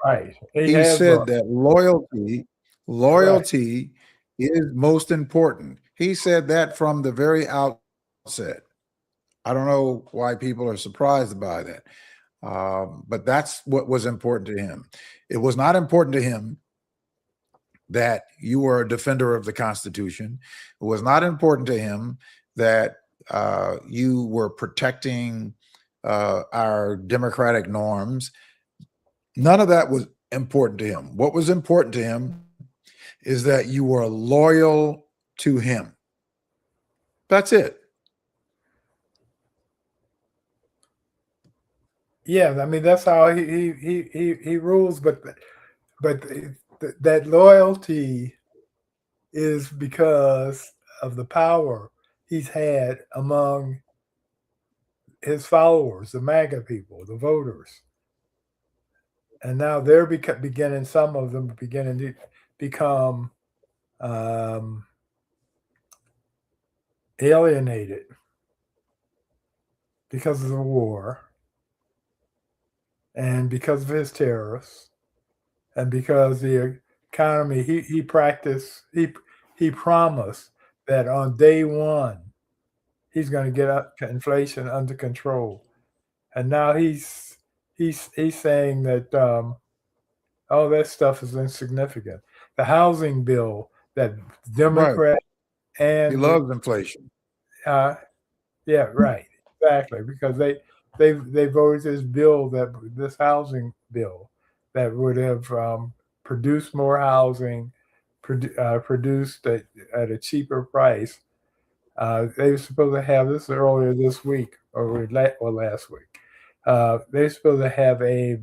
Right. He said that loyalty right. is most important. He said that from the very outset. I don't know why people are surprised by that. But that's what was important to him. It was not important to him that you were a defender of the Constitution. It was not important to him that you were protecting our democratic norms. None of that was important to him. What was important to him is that you were loyal to him. That's it. Yeah, I mean, that's how he rules, but that loyalty is because of the power he's had among his followers, the MAGA people, the voters. And now they're beginning, some of them beginning to become alienated because of the war and because of his terrorists and because the economy, he promised that on day one, he's going to get inflation under control. And now he's saying that all that stuff is insignificant. The housing bill that Democrat and he loves inflation. Yeah, right, exactly, because they voted this housing bill that would have produced more housing, produced at a cheaper price. They were supposed to have this earlier this week or last week. They were supposed to have a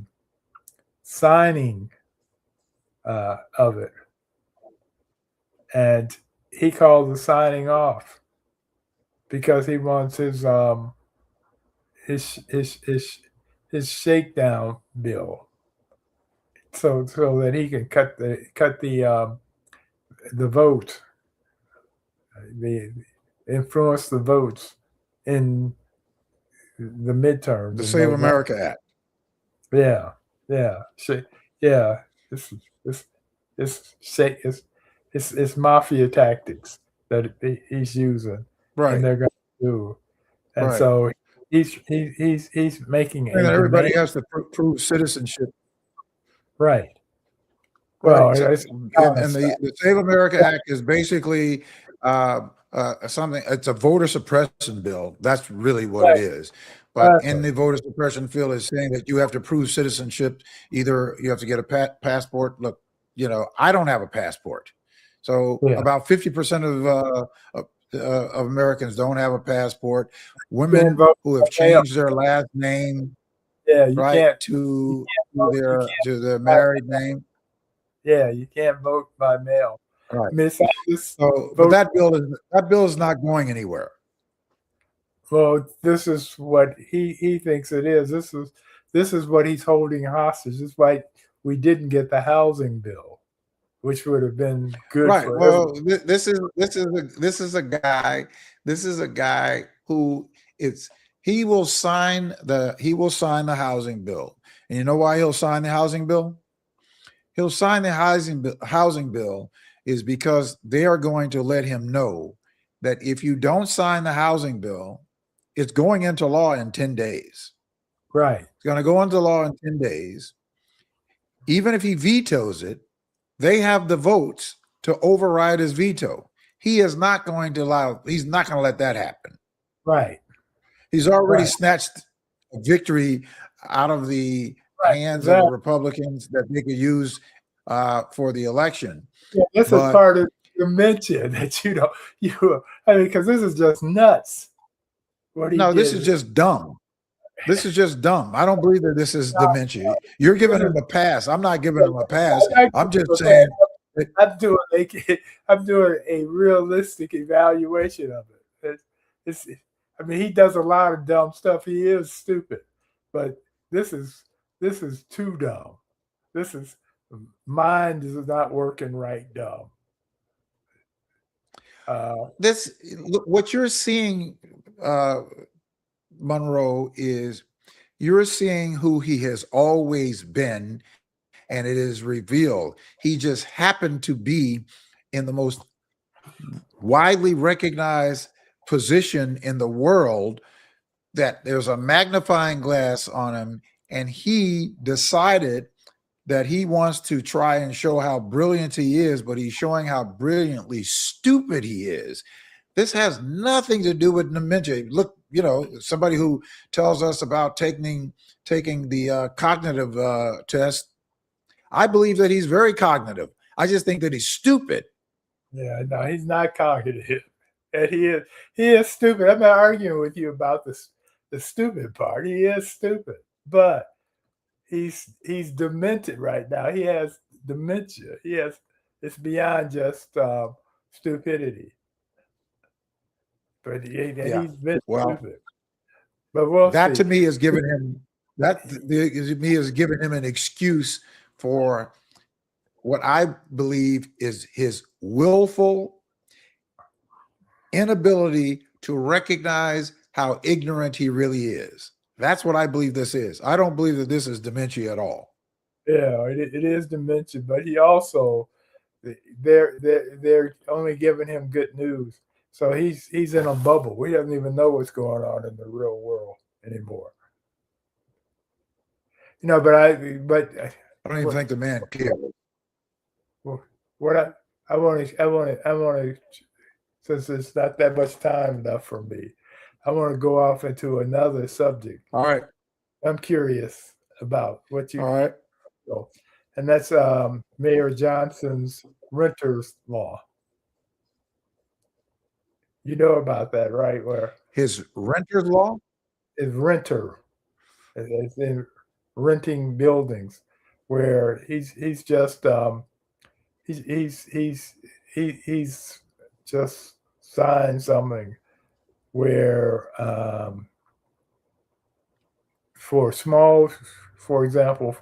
signing of it, and he called the signing off because he wants his his shakedown bill, so that he can cut the vote, the influence the votes in the midterms The in Save November. America Act. Yeah, yeah, yeah. It's it's mafia tactics that he's using, Right. and they're going to do. And Right. so he's making And a everybody demand. has to prove citizenship. Right. Right. Well, So, it's and the Save America Act is basically something. It's a voter suppression bill. That's really what it is. But in the voter suppression bill is saying that you have to prove citizenship. Either you have to get a passport. Look, I don't have a passport, so about 50% of Americans don't have a passport. Women who have changed their last name, you right, can't to their married name. Yeah, you can't vote by mail. Right. So, but that bill is not going anywhere. Well, this is what he thinks it is. This is what he's holding hostage. This is why we didn't get the housing bill, which would have been good. Right. For Well, everyone. this is a guy who he will sign the housing bill. And you know why he'll sign the housing bill? He'll sign the housing bill is because they are going to let him know that if you don't sign the housing bill, it's going into law in 10 days. Right. It's going to go into law in 10 days. Even if he vetoes it, they have the votes to override his veto. He is not going to let that happen. Right. He's already snatched a victory out of the hands of the Republicans that they could use for the election. Yeah, this is part of dementia that because this is just nuts. What he did. This is just dumb. This is just dumb. I don't believe that this is dementia. You're giving him a pass. I'm not giving him a pass. I'm just saying. I'm doing a realistic evaluation of it. I mean, he does a lot of dumb stuff. He is stupid, but this is too dumb. This is mind is not working right. Dumb. What you're seeing, Monroe, is you're seeing who he has always been, and it is revealed. He just happened to be in the most widely recognized position in the world, that there's a magnifying glass on him, and he decided that he wants to try and show how brilliant he is, but he's showing how brilliantly stupid he is. This has nothing to do with dementia. Look, somebody who tells us about taking the cognitive test. I believe that he's very cognitive. I just think that he's stupid. Yeah, no, he's not cognitive. And he is stupid. I'm not arguing with you about the stupid part. He is stupid, but he's demented right now. He has dementia. It's beyond just stupidity. But he's been stupid. But that to me has given him an excuse for what I believe is his willful inability to recognize how ignorant he really is. That's what I believe this is. I don't believe that this is dementia at all. Yeah, it is dementia, but he also they're only giving him good news. So he's in a bubble. We don't even know what's going on in the real world anymore. But I don't even think the man cares. What I want to, since it's not that much time left for me, I want to go off into another subject. All right. I'm curious about what you. All right. And that's Mayor Johnson's renters law. You know about that, right? Where his renters law is it's in renting buildings, where he's just he's just signed something where for small, for example,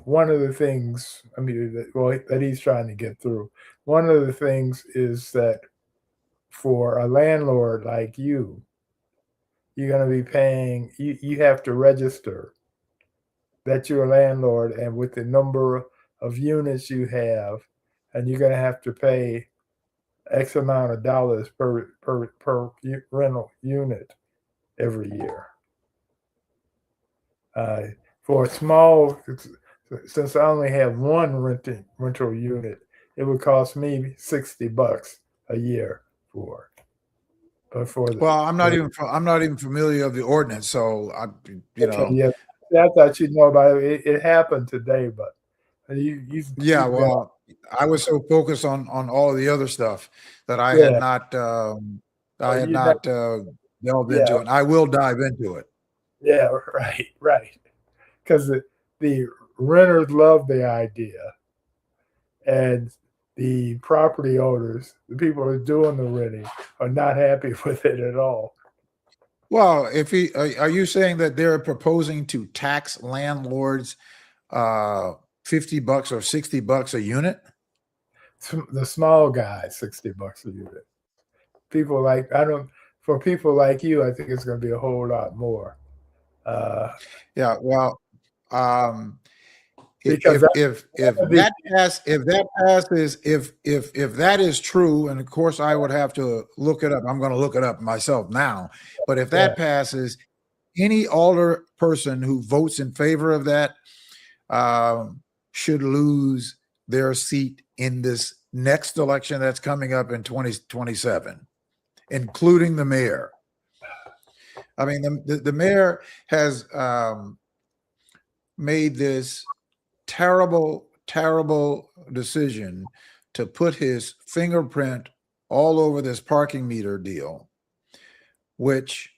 one of the things, I mean, that he's trying to get through, one of the things is that for a landlord like you're going to be paying, you have to register that you're a landlord and with the number of units you have, and you're going to have to pay X amount of dollars per rental unit every year. For a small, since I only have one rental unit, it would cost me $60 a year for. But for the Well, I'm not even familiar of the ordinance, so okay, yeah, I thought you'd know about it. It happened today, but yeah. you've been Well, I was so focused on all of the other stuff that I had yeah, not you know, delved yeah, into it. And I will dive into it. yeah, right, because the renters love the idea, and the property owners, the people who are doing the renting, are not happy with it at all. Well, if are you saying that they're proposing to tax landlords uh $50 or $60 a unit? The small guy, $60 a unit. People like I don't for people like you, I think it's going to be a whole lot more. Uh, Yeah, well, um, because that, if that is true, and of course I would have to look it up. I'm going to look it up myself now. But if yeah, that passes, any alder person who votes in favor of that should lose their seat in this next election that's coming up in 2027, including the mayor. I mean, the mayor has made this terrible decision to put his fingerprint all over this parking meter deal, which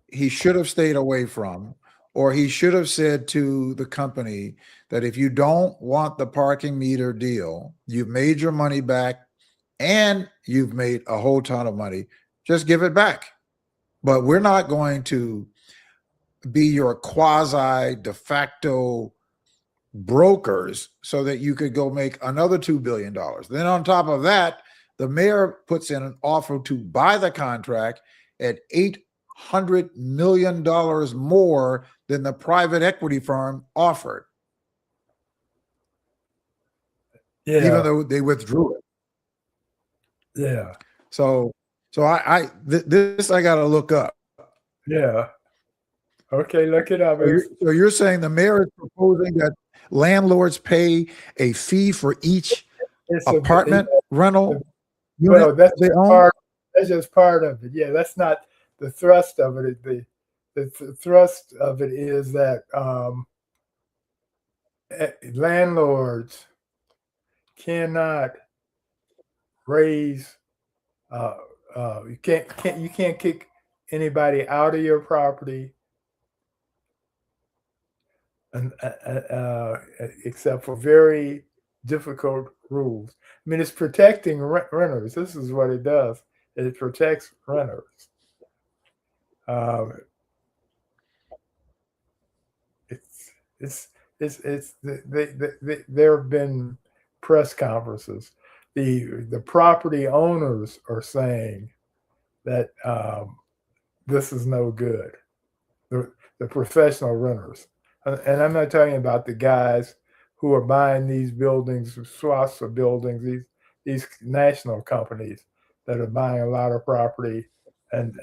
he should have stayed away from, or he should have said to the company that if you don't want the parking meter deal, you've made your money back and you've made a whole ton of money, just give it back. But we're not going to be your quasi de facto brokers so that you could go make another $2 billion. Then on top of that, the mayor puts in an offer to buy the contract at $800 million more than the private equity firm offered, even yeah, though they withdrew it. yeah, So this I got to look up. yeah. Okay, look it up. So you're saying the mayor is proposing that landlords pay a fee for each It's apartment rental unit well, that's they own? part. That's just part of it. Yeah, that's not the thrust of it. The thrust of it is that landlords cannot raise. You can't kick anybody out of your property, and except for very difficult rules. I mean, it's protecting renters. This is what it does. It protects renters. Um, there have been press conferences. The property owners are saying that this is no good. The professional renters, and I'm not talking about the guys who are buying these buildings, swaths of buildings, these national companies that are buying a lot of property and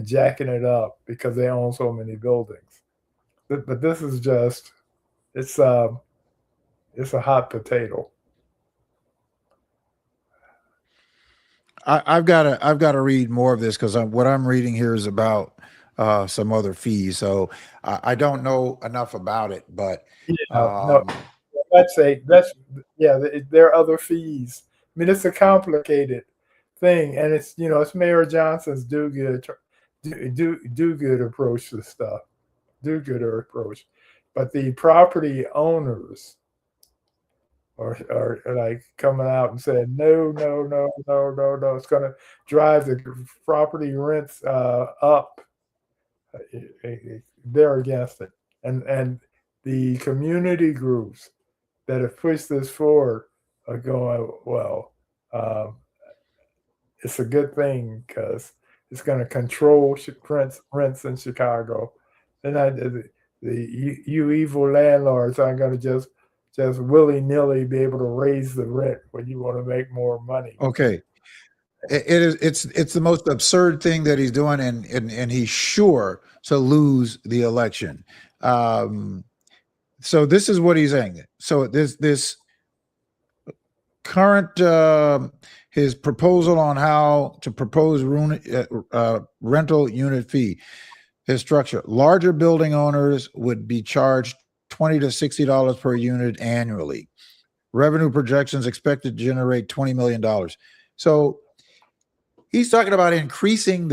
jacking it up because they own so many buildings. But this is just it's a hot potato. I've got to read more of this because what I'm reading here is about some other fees. So I don't know enough about it, but No, that's yeah. There are other fees. I mean, it's a complicated thing, and it's Mayor Johnson's do good approach to stuff, do gooder approach, but the property owners are like coming out and saying no, no, no, no, no, no. It's going to drive the property rents up. they're against it, and the community groups that have pushed this forward are going, well, it's a good thing because it's going to control rents in Chicago. And you evil landlords aren't going to just willy nilly be able to raise the rent when you want to make more money. Okay. It's the most absurd thing that he's doing, and he's sure to lose the election. So this is what he's saying. So this current his proposal on how to propose rental unit fee, his structure: larger building owners would be charged $20 to $60 per unit annually. Revenue projections expected to generate $20 million. So he's talking about increasing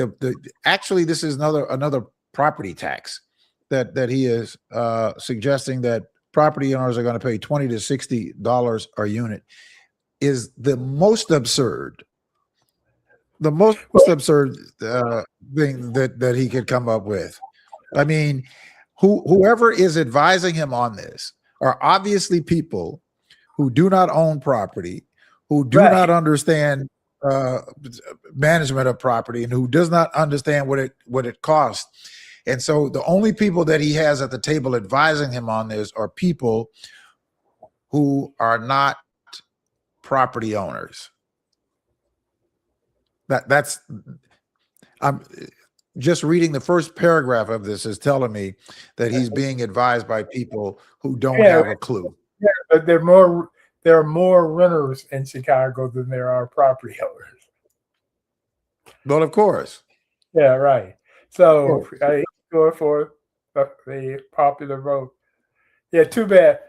actually, this is another property tax that he is suggesting that property owners are going to pay $20 to $60 a unit. Is the most absurd thing that he could come up with. I mean, whoever is advising him on this are obviously people who do not own property, who do not understand management of property, and who does not understand what it costs. And so the only people that he has at the table advising him on this are people who are not property owners. That's I'm just reading the first paragraph of this is telling me that he's being advised by people who don't have a clue. Yeah, but there are more renters in Chicago than there are property owners. Well, of course. Yeah, right. So I go for the popular vote. Yeah, too bad.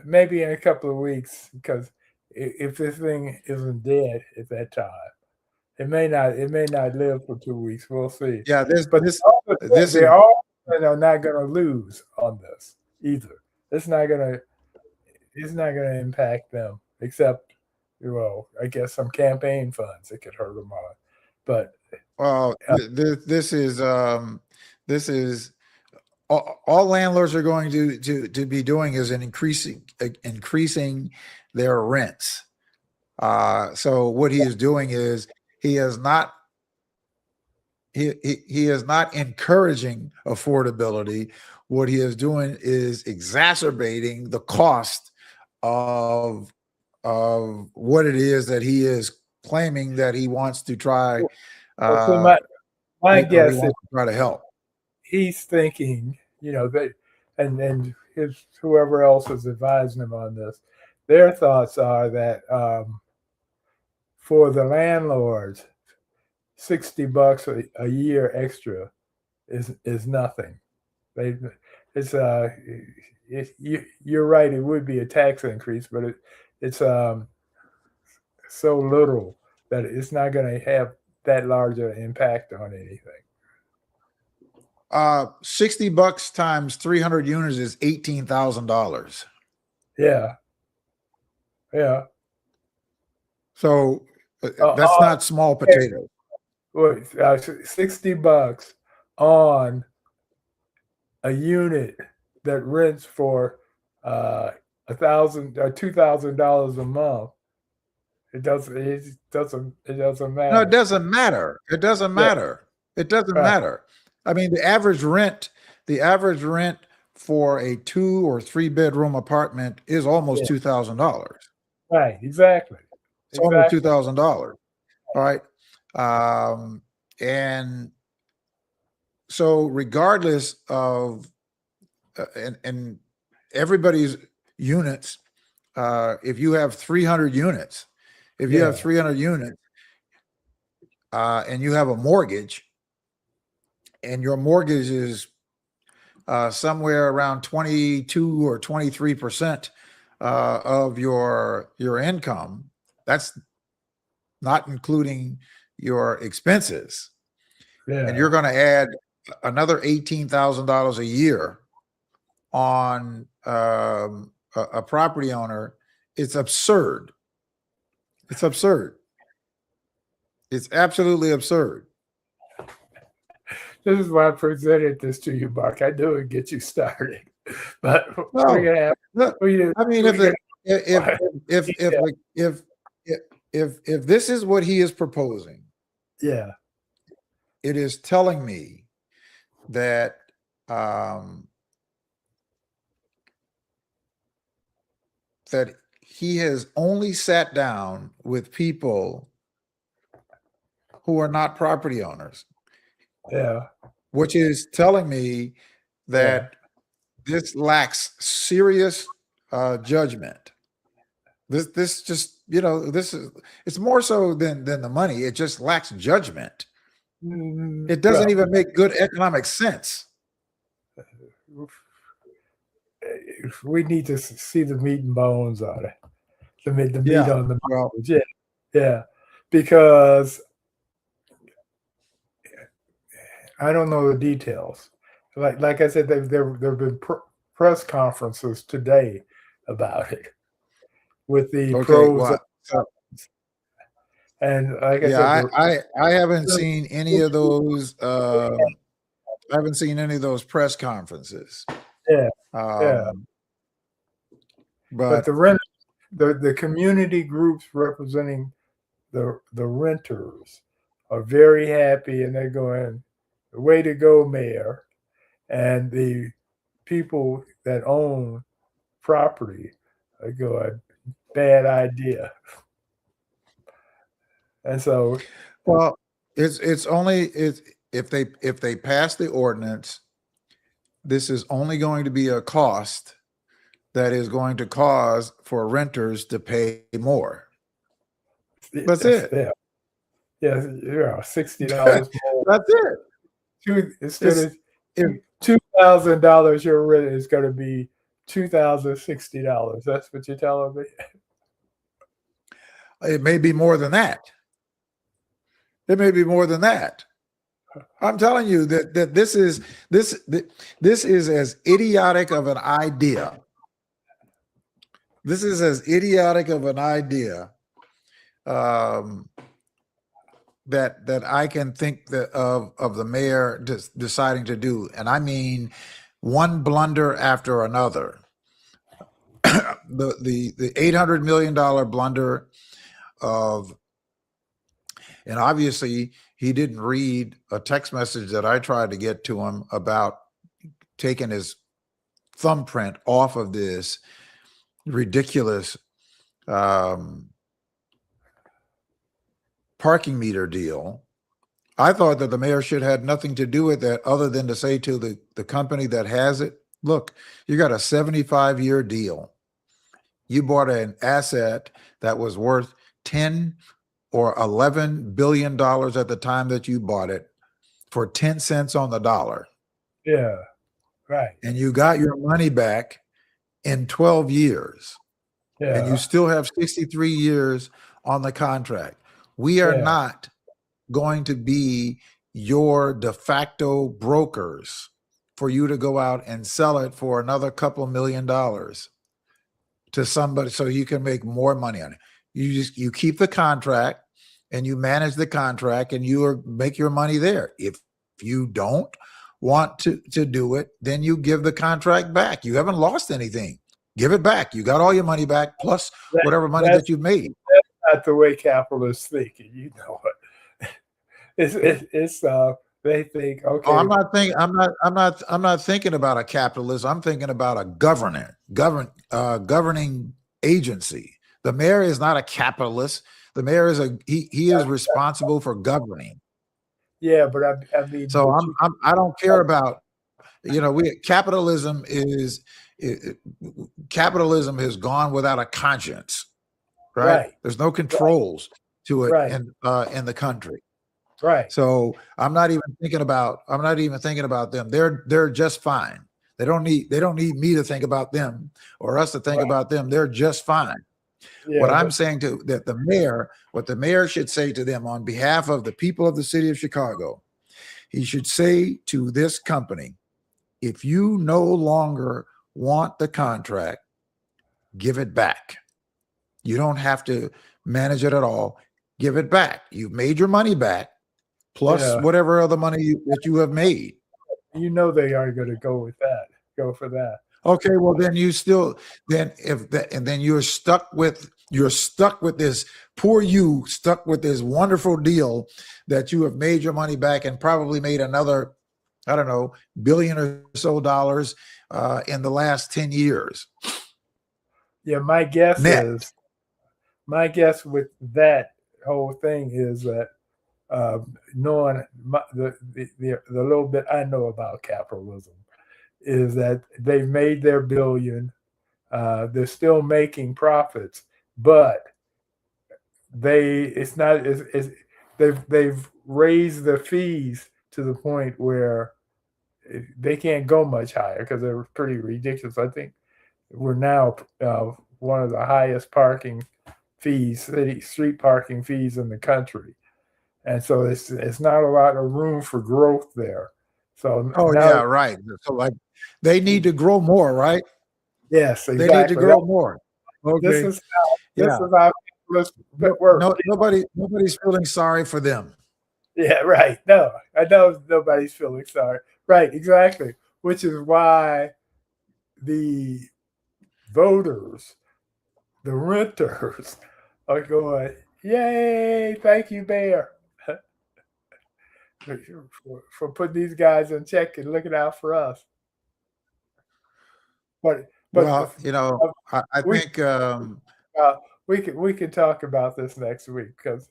Maybe in a couple of weeks, because if this thing isn't dead at that time, it may not live for 2 weeks. We'll see. Yeah, they're all not going to lose on this either. It's not going to impact them, except, well, I guess some campaign funds it could hurt them on. But this is all landlords are going to be doing is increasing their rents. So what he is doing is he is not encouraging affordability. What he is doing is exacerbating the cost of what it is that he is claiming that he wants to try. So my guess is try to help. He's thinking, that, and his whoever else is advising him on this, their thoughts are that for the landlords, $60 a year extra is nothing. You're right. It would be a tax increase, but it's so little that it's not going to have that large an impact on anything. $60 times 300 units is $18,000. Yeah. So that's not small potatoes. Well, $60 on a unit that rents for $1,000 or $2,000 a month. It doesn't matter. No, it doesn't matter. It doesn't matter. It doesn't matter. I mean, the average rent for a 2 or 3 bedroom apartment is almost $2,000. Right. Exactly. It's almost $2,000. All right. And so regardless of, and everybody's units, if you have 300 units, and you have a mortgage, and your mortgage is somewhere around 22 or 23% of your income, that's not including your expenses. Yeah. And you're going to add another $18,000 a year on a property owner. It's absurd. It's absurd. It's absolutely absurd. this is why I presented this to you, Mark. I knew it'd get you started, but we're No, gonna have look, we I mean, we're gonna if if if if if this is what he is proposing, yeah, it is telling me that um, that he has only sat down with people who are not property owners, yeah, which is telling me yeah, that this lacks serious judgment. This just, this is, it's more so than the money. It just lacks judgment. It doesn't well, even make good economic sense. we need to see the meat and bones on it, the meat Yeah. on the Well, bones. Yeah, yeah, because I don't know the details. Like I said, there've been press conferences today about it with the okay. pros Well, so, and like I said, yeah, I haven't seen any of those. I haven't seen any of those press conferences. yeah, yeah. Um, But but the community groups representing the renters are very happy, and they're going, "Way to go, Mayor!" And the people that own property are going, "Bad idea." And so, well, it's only if they pass the ordinance, this is only going to be a cost that is going to cause for renters to pay more. That's it's it. there. Yeah, yeah, $60 more. That's it. Instead It's of it, $2,000, your rent is going to be $2,060. That's what you're telling me. it may be more than that. It may be more than that. I'm telling you that this is as idiotic of an idea. This is as idiotic of an idea um, that I can think of the mayor deciding to do, and I mean one blunder after another. the $800 million blunder of, and obviously he didn't read a text message that I tried to get to him about taking his thumbprint off of this ridiculous parking meter deal. I thought that the mayor should have had nothing to do with that other than to say to the company that has it, look, you got a 75-year deal. You bought an asset that was worth 10 or $11 billion at the time that you bought it for 10 cents on the dollar. Yeah, right. And you got your money back in 12 years. And you Yeah, still have 63 years on the contract. We are yeah, not going to be your de facto brokers for you to go out and sell it for another couple $1 million to somebody so you can make more money on it. You keep the contract and you manage the contract and make your money there. If you don't want to do it, then you give the contract back. You haven't lost anything. Give it back. You got all your money back plus whatever money that you made. that's not the way capitalists think. You know it. It's they think, Oh, okay, I'm not thinking about a capitalist. I'm thinking about a governing agency. The mayor is not a capitalist. The mayor is he is responsible for governing. yeah, but I mean, So but I don't care about, capitalism has gone without a conscience, right? right, There's no controls to it right, in the country. right. So I'm not even thinking about them. They're just fine. They don't need me to think about them or us to think Right. about them. They're just fine. Yeah, What I'm saying what the mayor should say to them on behalf of the people of the city of Chicago, he should say to this company, if you no longer want the contract, give it back. You don't have to manage it at all. Give it back. You've made your money back. plus Yeah. whatever other money that you have made. You know they are going to go with that. Go for that. Okay, well then you still then if that and then you're stuck with this poor you stuck with this wonderful deal that you have made your money back and probably made another, I don't know, billion or so dollars in the last 10 years. Yeah, my guess Net. with that whole thing is that knowing the little bit I know about capitalism is that they've made their billion. They're still making profits, but they've raised the fees to the point where they can't go much higher because they're pretty ridiculous. I think we're now one of the highest parking fees, street parking fees in the country, and so it's not a lot of room for growth there. So Oh now, yeah, right. So like they need to grow more, right? yes, They need to exactly. grow more. This Okay. is how Yeah. capitalism works. Nobody's feeling sorry for them. Yeah, right. No, I know nobody's feeling sorry. Right, exactly. Which is why the voters, the renters, are going, yay, thank you, Mayor, for putting these guys in check and looking out for us. But Well, you know, I we think we can talk about this next week because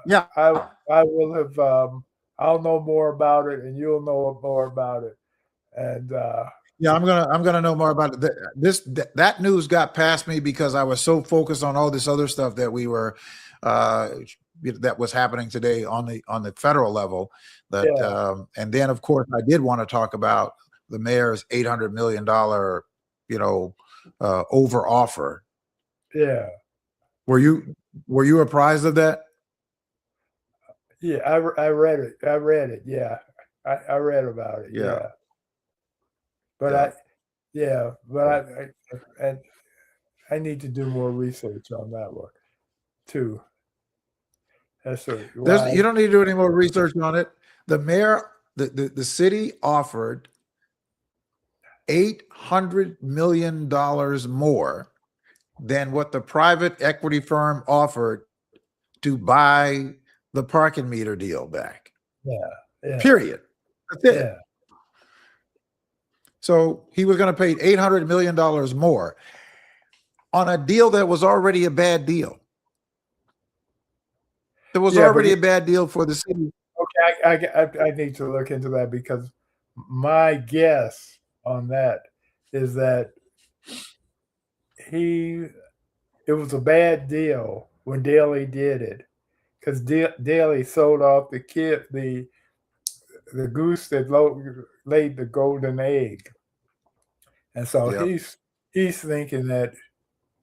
yeah. I will have I'll know more about it and you'll know more about it. And Yeah, I'm gonna know more about it. That news got past me because I was so focused on all this other stuff that we were that was happening today on the federal level. That yeah. And then of course I did want to talk about the mayor's $800 million over offer. Yeah. Were you apprised of that? Yeah, I read it. I read it. Yeah. I read about it. Yeah. Yeah. But Yeah. I need to do more research on that one too. That's why. You don't need to do any more research on it. The mayor, the city offered $800 million more than what the private equity firm offered to buy the parking meter deal back. Yeah. Period. That's it. Yeah. So he was going to pay $800 million more on a deal that was already a bad deal. It was already a bad deal for the city. Okay, I need to look into that because my guess on that is that it was a bad deal when Daley did it because Daley sold off the goose that laid the golden egg, and so Yep. he's thinking that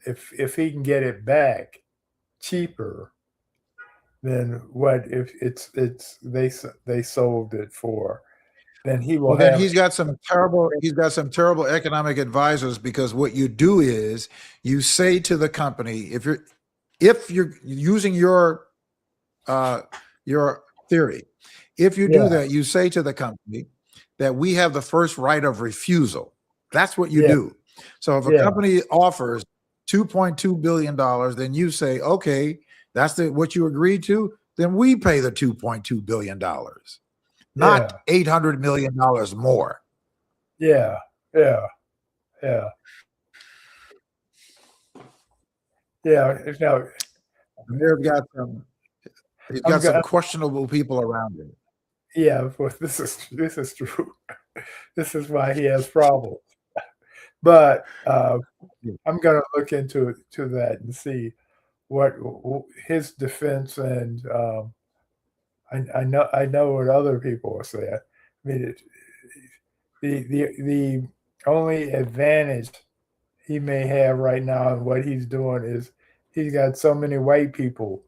if he can get it back cheaper than what if they sold it for, then he will Well, then have. he's got some terrible economic advisors, because what you do is you say to the company, if you're using your theory, if you do that, you say to the company that we have the first right of refusal. That's what you do. So if a company offers $2.2 billion, then you say, okay, that's what you agreed to, then we pay the $2.2 billion, not $800 million more. Yeah. No, He's got some questionable people around him. Yeah, this is true. This is why he has problems. But I'm going to look into that and see what his defense, and I know what other people are saying. I mean, the only advantage he may have right now in what he's doing is he's got so many white people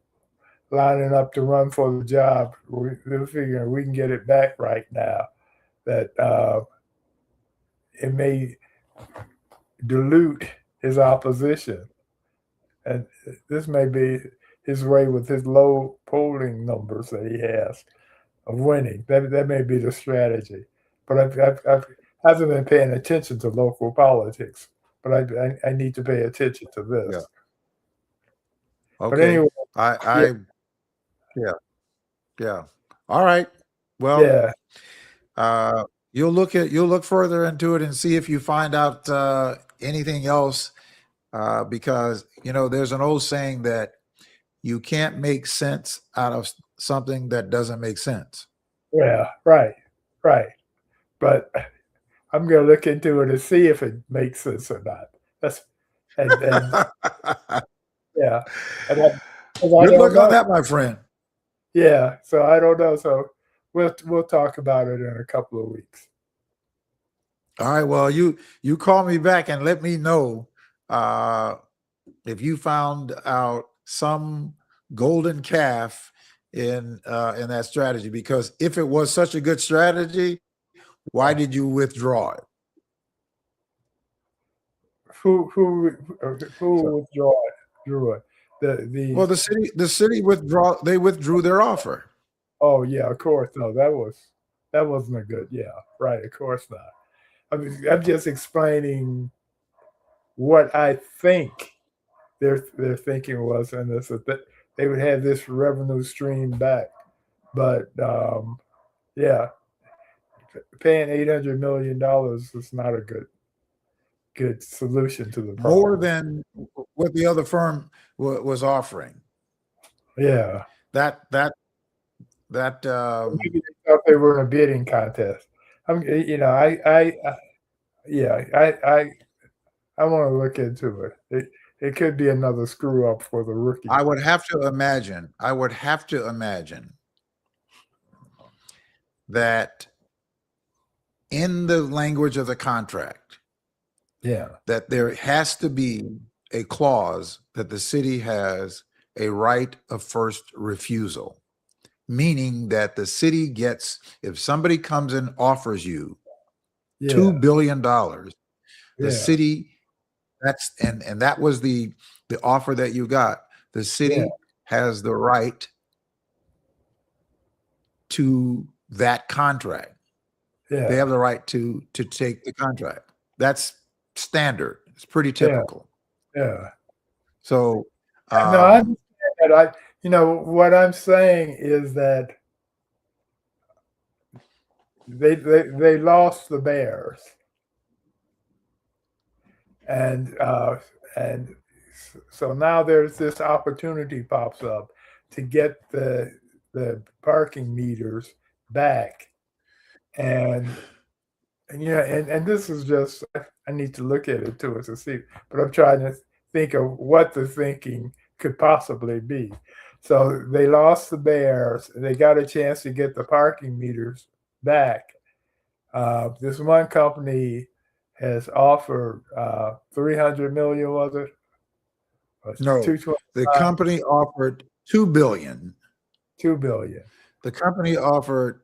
lining up to run for the job. They're figuring we can get it back right now, that it may dilute his opposition. And this may be his way with his low polling numbers that he has. winning. That may be the strategy. But I haven't been paying attention to local politics. But I need to pay attention to this. Yeah. But Okay. anyway, Yeah. Yeah. All right. Well, yeah, you'll look further into it and see if you find out anything else, because there's an old saying that you can't make sense out of something that doesn't make sense. yeah, right. But I'm going to look into it and see if it makes sense or not. And yeah, and I Good don't luck on know. that, my friend. Yeah, so I don't know. So we'll talk about it in a couple of weeks. All right. Well, you call me back and let me know if you found out some golden calf in that strategy. Because if it was such a good strategy, why did you withdraw it? Who withdrew it? Drew it? Well, the city withdrew their offer. Oh yeah, of course. No, that wasn't a good. Yeah, right. Of course not. I'm just explaining what I think their thinking was, and this that they would have this revenue stream back. But yeah, paying $800 million is not a good solution to the problem. More than what the other firm was offering. Yeah. That Maybe they thought they were in a bidding contest. I want to look into it. It could be another screw up for the rookie. I would have to imagine that in the language of the contract, that there has to be a clause that the city has a right of first refusal, meaning that the city gets, if somebody comes and offers you $2 billion, the city, and that was the offer that you got, the city has the right to that contract. They have the right to take the contract. That's standard. It's pretty typical. Yeah. So no, I understand that. What I'm saying is that they lost the Bears, and so now there's this opportunity pops up to get the parking meters back, and this is just, I need to look at it to see, but I'm trying to think of what the thinking could possibly be. So they lost the Bears. They got a chance to get the parking meters back. This one company has offered $300 million, was it? No, the company offered $2 billion. $2 billion. The company offered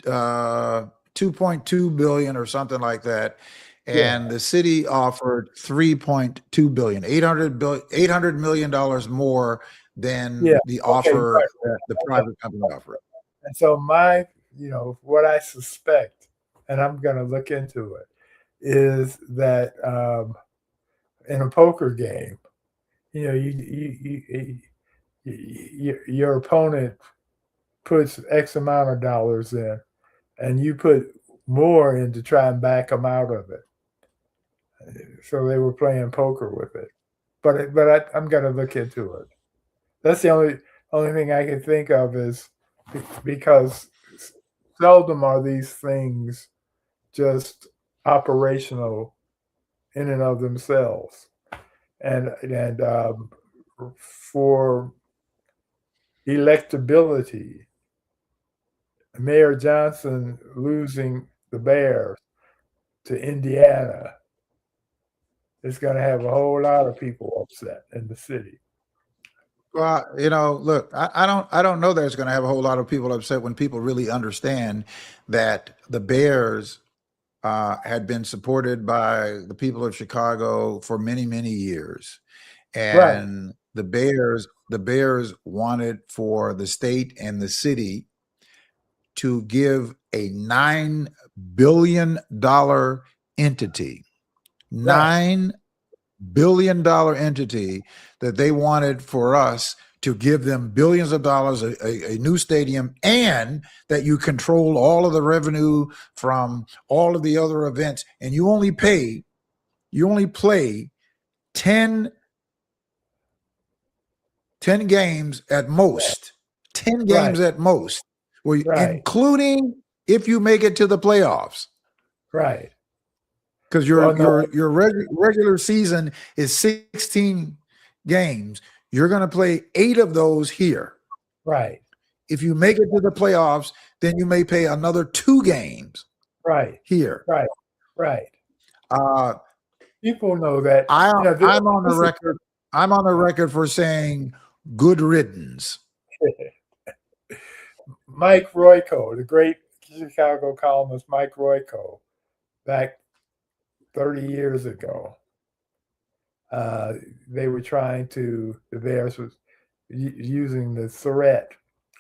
$2.2 billion or something like that, and the city offered $3.2 billion, $800 million more than the offer that the private company offered. And so what I suspect, and I'm going to look into it, is that in a poker game, your opponent puts X amount of dollars in, and you put more in to try and back them out of it. So they were playing poker with it. But I'm going to look into it. That's the only thing I can think of, is because seldom are these things just operational in and of themselves, and for electability, Mayor Johnson losing the Bears to Indiana is going to have a whole lot of people upset in the city. Well, look, I don't know that it's going to have a whole lot of people upset when people really understand that the Bears had been supported by the people of Chicago for many, many years. And the Bears wanted for the state and the city to give a $9 billion entity, $9 billion entity that they wanted for us to give them billions of dollars, a new stadium, and that you control all of the revenue from all of the other events, and you only play 10 games at most. 10 games at most. Well, including if you make it to the playoffs. Right. Because your regular season is 16 games. You're going to play 8 of those here. Right. If you make it to the playoffs, then you may play another 2 games. Right. Here. Right. Right. People know that. I'm on the record. I'm on the record for saying good riddance. Mike Royko, the great Chicago columnist Mike Royko, back 30 years ago, they were the Bears was using the threat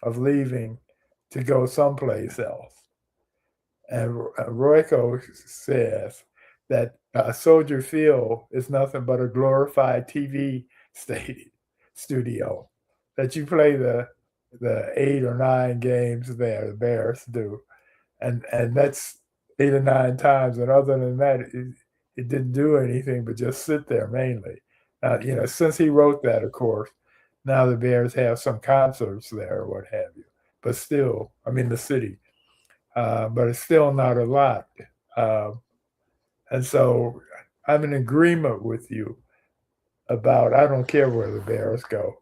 of leaving to go someplace else. And Royko says that Soldier Field is nothing but a glorified TV studio, that you play the 8 or 9 games there, the Bears do. And that's 8 or 9 times. And other than that, it didn't do anything but just sit there mainly. Since he wrote that, of course, now the Bears have some concerts there or what have you. But still, the city. But it's still not a lot. And so I'm in agreement with you about, I don't care where the Bears go,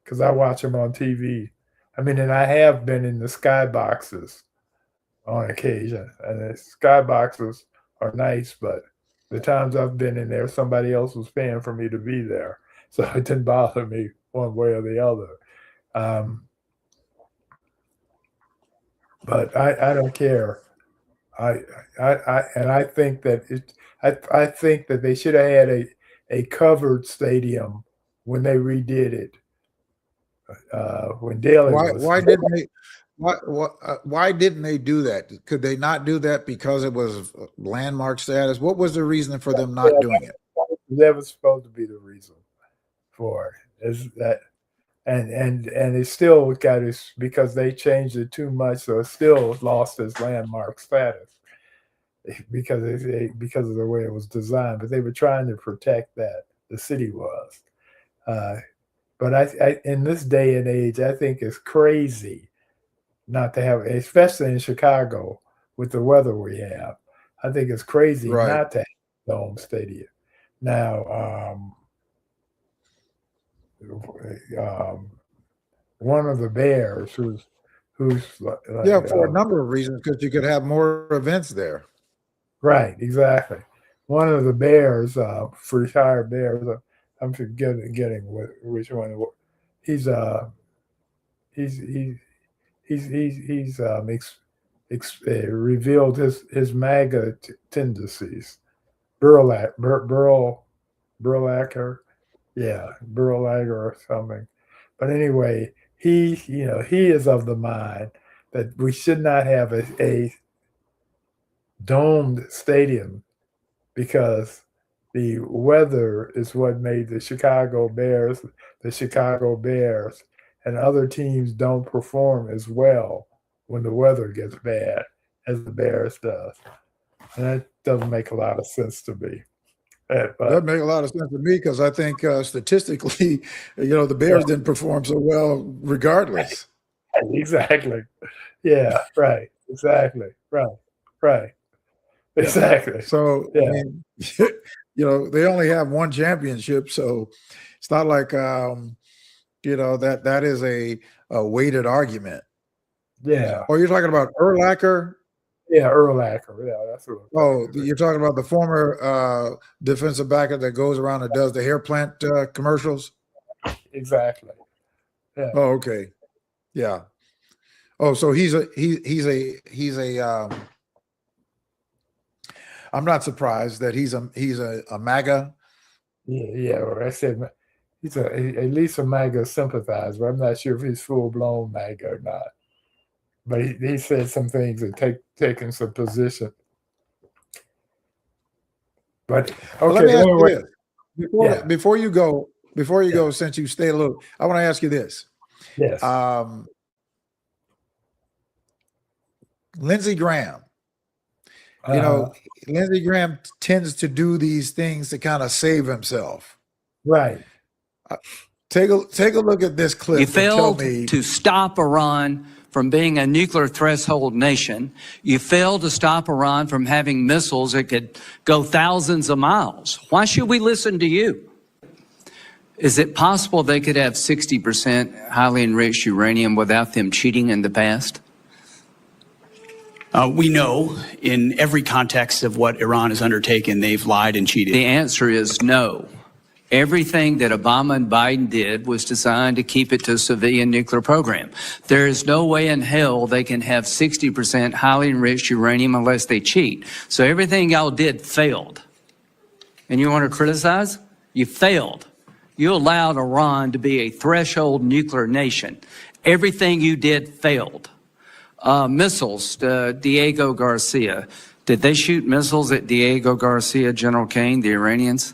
because I watch them on TV. And I have been in the skyboxes on occasion, and the skyboxes are nice, but the times I've been in there, somebody else was paying for me to be there. So it didn't bother me one way or the other. But I don't care. I think that I think that they should have had a covered stadium when they redid it. When Daley was. Why didn't they do that? Could they not do that because it was landmark status? What was the reason for them not doing it? That was supposed to be the reason for it. Is that and it still got its, because they changed it too much, so it still lost its landmark status because of the way it was designed. But they were trying to protect that. The city was. But I in this day and age, I think it's crazy not to have, especially in Chicago with the weather we have. I think it's crazy not to have a dome stadium. Now, one of the Bears who's for a number of reasons, because you could have more events there. Right, exactly. One of the Bears, retired Bears, I'm forgetting which one. He's revealed his MAGA tendencies. Burlacker, Burlager or something. But anyway, he is of the mind that we should not have a domed stadium because the weather is what made the Chicago Bears, and other teams don't perform as well when the weather gets bad as the Bears does. And that doesn't make a lot of sense to me. That doesn't make a lot of sense to me because I think statistically, the Bears didn't perform so well regardless. Exactly. Yeah, right. Exactly. Right. Exactly. So, they only have one championship, so it's not like, that is a weighted argument. Yeah. Oh, you're talking about Urlacher? Yeah, Urlacher. Yeah, that's what. You're talking about the former defensive backer that goes around and does the hair plant commercials? Exactly. Yeah. Oh, okay. Yeah. Oh, so he's a I'm not surprised that he's a MAGA. Yeah. Well, I said he's at least a MAGA sympathizer. I'm not sure if he's full blown MAGA or not. but he said some things and taken some position. But Well, let okay, me ask you anyway, this before you go, since you stayed a little, I want to ask you this. yes, Lindsey Graham, Lindsey Graham tends to do these things to kind of save himself. right. Take a look at this clip. You And tell failed me, to stop Iran from being a nuclear threshold nation. You failed to stop Iran from having missiles that could go thousands of miles. Why should we listen to you? Is it possible they could have 60% highly enriched uranium without them cheating in the past? We know in every context of what Iran has undertaken, they've lied and cheated. The answer is no. Everything that Obama and Biden did was designed to keep it to a civilian nuclear program. There is no way in hell they can have 60% highly enriched uranium unless they cheat. So everything y'all did failed. And you want to criticize? You failed. You allowed Iran to be a threshold nuclear nation. Everything you did failed. Missiles, Diego Garcia. Did they shoot missiles at Diego Garcia, General Kane, the Iranians?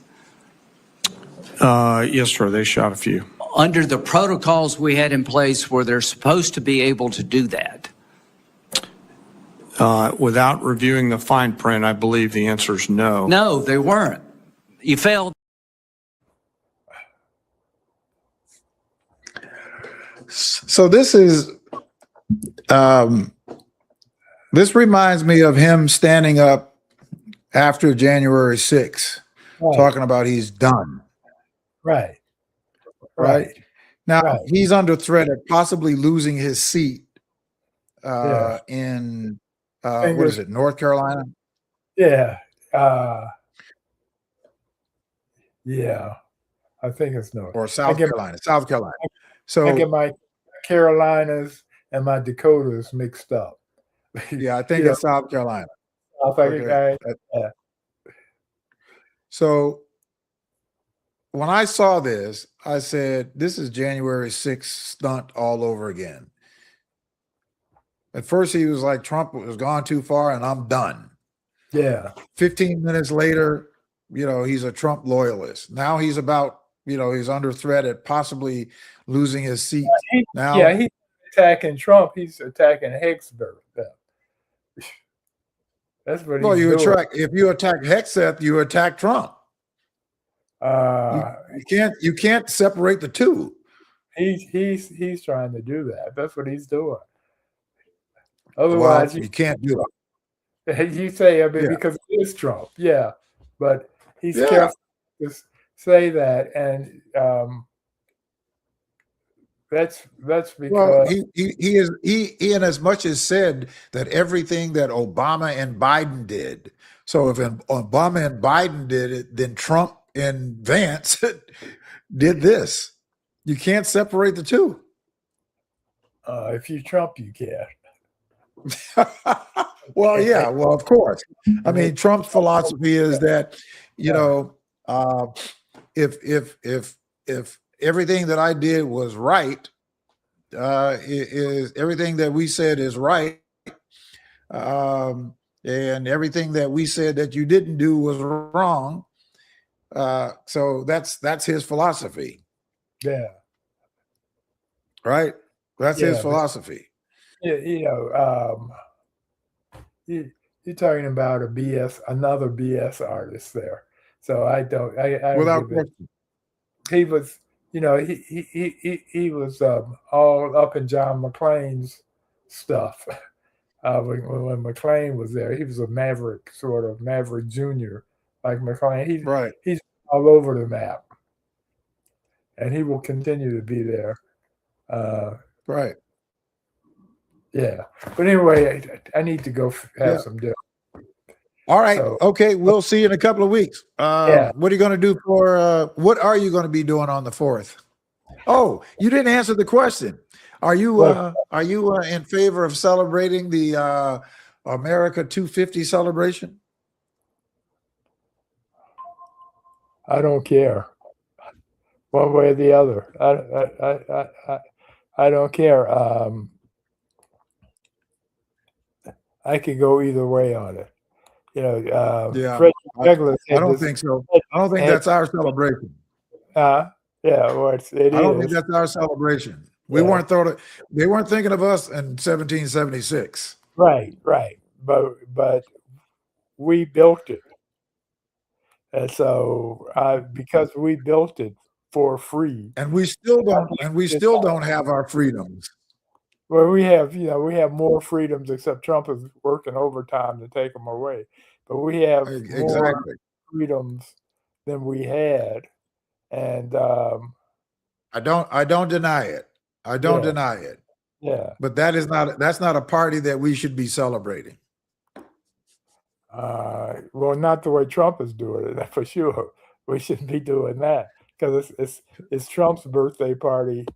Yes, sir. They shot a few. Under the protocols we had in place, were they supposed to be able to do that? Without reviewing the fine print, I believe the answer is no. No, they weren't. You failed. so this is this reminds me of him standing up after January 6th, talking about he's done. Right. Right. Now Right. he's under threat of possibly losing his seat in what is it, North Carolina? Yeah. Yeah. I think it's no. Or South Carolina. South Carolina. So I get my Carolinas and my Dakotas mixed up. yeah, I think it's South Carolina. I think Okay. So when I saw this, I said, this is January 6th stunt all over again. At first, he was like, Trump was gone too far and I'm done. Yeah. 15 minutes later, he's a Trump loyalist. Now he's about, he's under threat at possibly losing his seat. He's attacking Trump. He's attacking Hexberg. That's what he's doing. If you attack Hexeth, you attack Trump. You can't separate the two. He's trying to do that. That's what he's doing. Otherwise, you can't do it. You say, because it is Trump, but he's careful to say that, and that's because he in as much as said that everything that Obama and Biden did. So if Obama and Biden did it, then Trump and Vance did this. You can't separate the two. If you Trump, you can. Well, yeah. Well, of course. I mean, Trump's philosophy is that, if everything that I did was right, is everything that we said is right, and everything that we said that you didn't do was wrong. So that's his philosophy. Yeah. Right. That's his philosophy. You're talking about another BS artist there. So I without question. He was, he was all up in John McClain's stuff. When McClain was there, he was a maverick, sort of maverick junior, like McClain. He's all over the map, and he will continue to be there. Right. Yeah. But anyway, I need to go have some dinner. All right. So, okay. We'll see you in a couple of weeks. What are you going to do what are you going to be doing on the 4th? Oh, you didn't answer the question. Are you in favor of celebrating the America 250 celebration? I don't care. One way or the other. I don't care. I could go either way on it. Yeah, Frederick I, Douglass I had don't this. think so. I don't think Had, that's our celebration. yeah, well, it I don't think is. that's our celebration. We Yeah. weren't thought. They weren't thinking of us in 1776, Right. But we built it, and so because we built it for free, and we still I'd don't. like And we to still decide. don't have our freedoms. Well, we have more freedoms, except Trump is working overtime to take them away. But we have more Exactly. freedoms than we had, and I don't deny it. I don't yeah, deny it. yeah. But that's not a party that we should be celebrating. Well, not the way Trump is doing it, for sure. We shouldn't be doing that because it's Trump's birthday party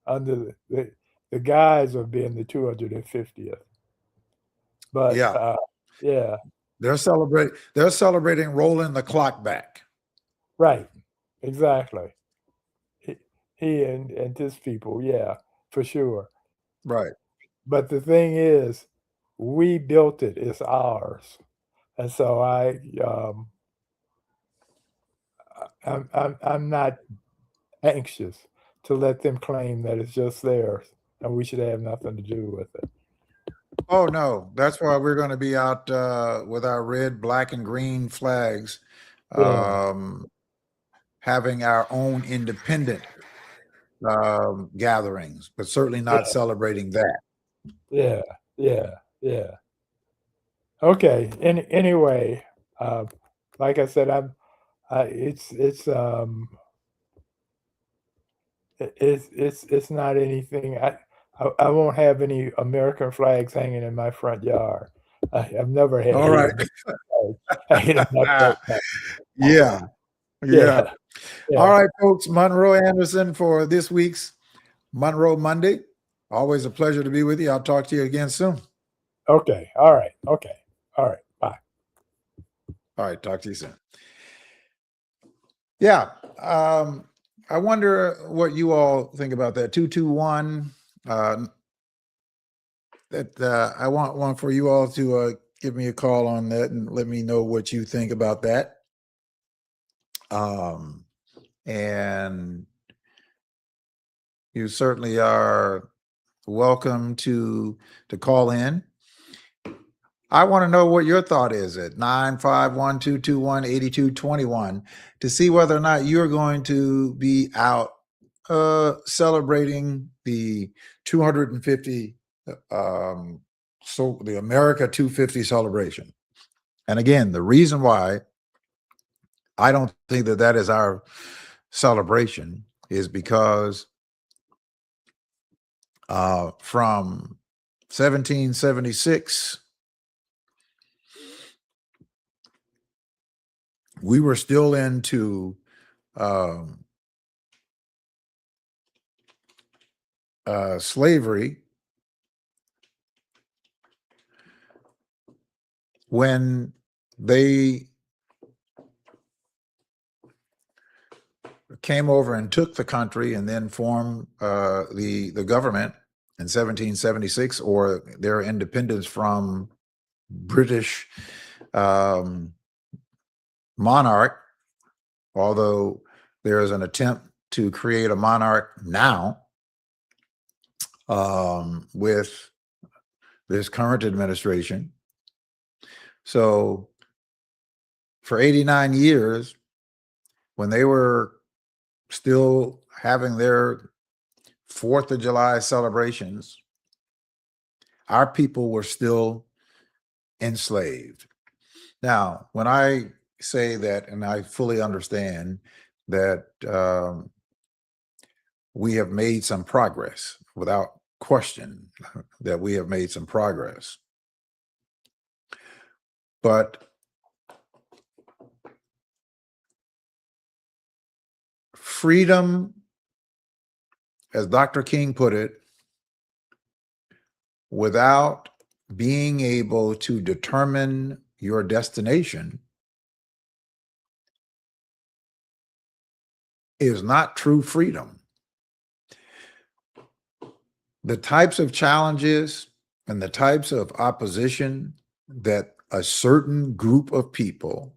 under the guise of being the 250th. But Yeah, yeah, they're celebrating rolling the clock back. right, exactly. He and his people, yeah, for sure. Right. But the thing is, we built it; it's ours, and so I'm not anxious to let them claim that it's just theirs and we should have nothing to do with it. Oh no, that's why we're going to be out with our red, black, and green flags, Yeah, um, having our own independent gatherings, but certainly not yeah, celebrating that. yeah, yeah. Okay. Anyway, uh, like I said, it's not anything. I won't have any American flags hanging in my front yard. I've never had All any right. American flags hanging in my front yard. Yeah. Yeah. Yeah, All yeah. right, folks. Monroe Anderson for this week's Monroe Monday. Always a pleasure to be with you. I'll talk to you again soon. Okay. All right. Okay. All right. Bye. All right. Talk to you soon. Yeah. I wonder what you all think about that. 221. I want one for you all to give me a call on that and let me know what you think about that. And you certainly are welcome to call in. I want to know what your thought is at 951-221-8221 to see whether or not you're going to be out celebrating the 250 so the America 250 celebration. And again, the reason why I don't think that is our celebration is because from 1776, we were still into slavery when they came over and took the country and then formed the government in 1776, or their independence from British monarch, although there is an attempt to create a monarch now with this current administration. So for 89 years, when they were still having their 4th of July celebrations, our people were still enslaved. Now, when I say that, and I fully understand that we have made some progress, without question, that we have made some progress. But freedom, as Dr. King put it, without being able to determine your destination is not true freedom. The types of challenges and the types of opposition that a certain group of people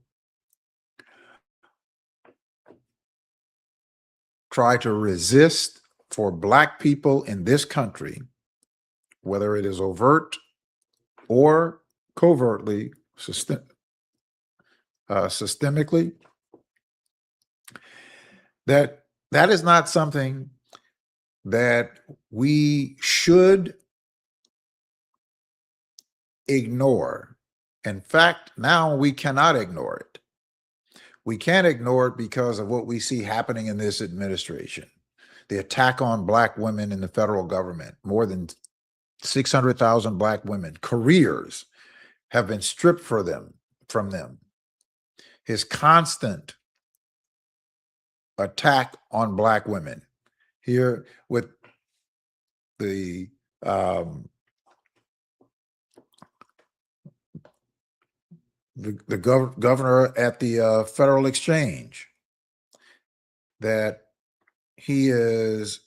try to resist for Black people in this country, whether it is overt or covertly, systemically, that is not something that we should ignore. In fact, now we cannot ignore it. We can't ignore it because of what we see happening in this administration. The attack on Black women in the federal government, more than 600,000 Black women, careers have been stripped from them. His constant attack on Black women here with the governor at the Federal Exchange, that he is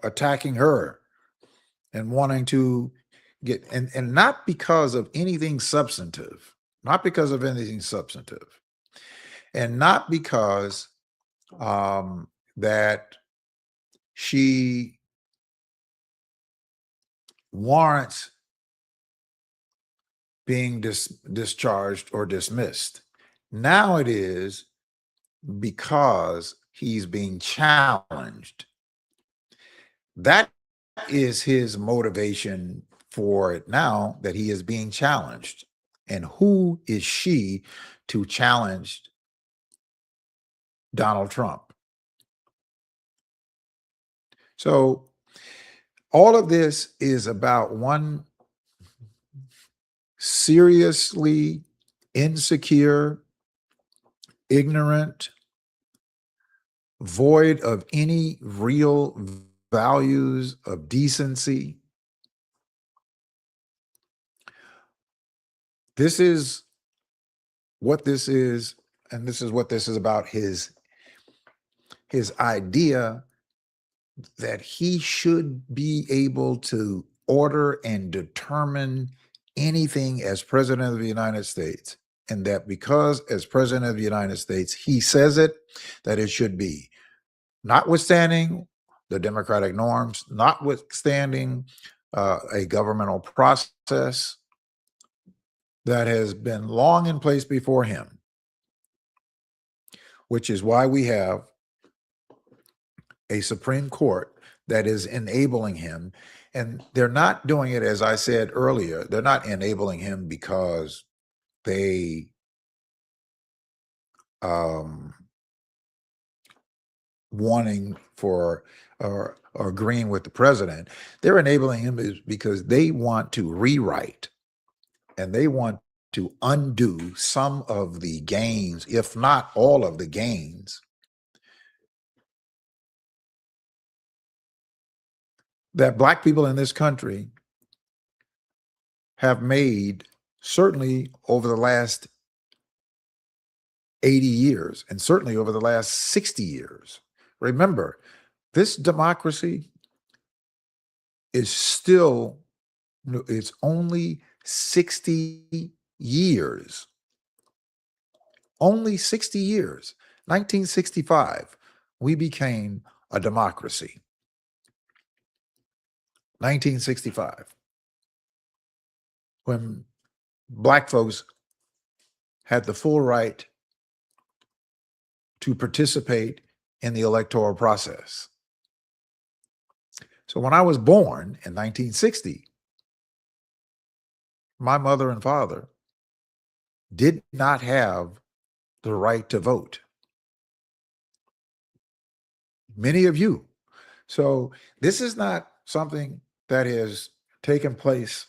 attacking her and wanting to get, and not because of anything substantive, and not because that she warrants being discharged or dismissed. Now it is because he's being challenged. That is his motivation for it now, that he is being challenged. And who is she to challenge Donald Trump? So all of this is about one seriously insecure, ignorant, void of any real values of decency. This is what this is, and this is what this is about, his idea that he should be able to order and determine anything as president of the United States, and that because as president of the United States, he says it, that it should be, notwithstanding the democratic norms, notwithstanding a governmental process that has been long in place before him, which is why we have a Supreme Court that is enabling him. And they're not doing it, as I said earlier, they're not enabling him because they wanting for or agreeing with the president. They're enabling him because they want to rewrite and they want to undo some of the gains, if not all of the gains, that Black people in this country have made, certainly over the last 80 years and certainly over the last 60 years. Remember, this democracy is still, it's only 60 years. Only 60 years. 1965, we became a democracy. 1965, when Black folks had the full right to participate in the electoral process. So when I was born in 1960, my mother and father did not have the right to vote. Many of you. So this is not something that has taken place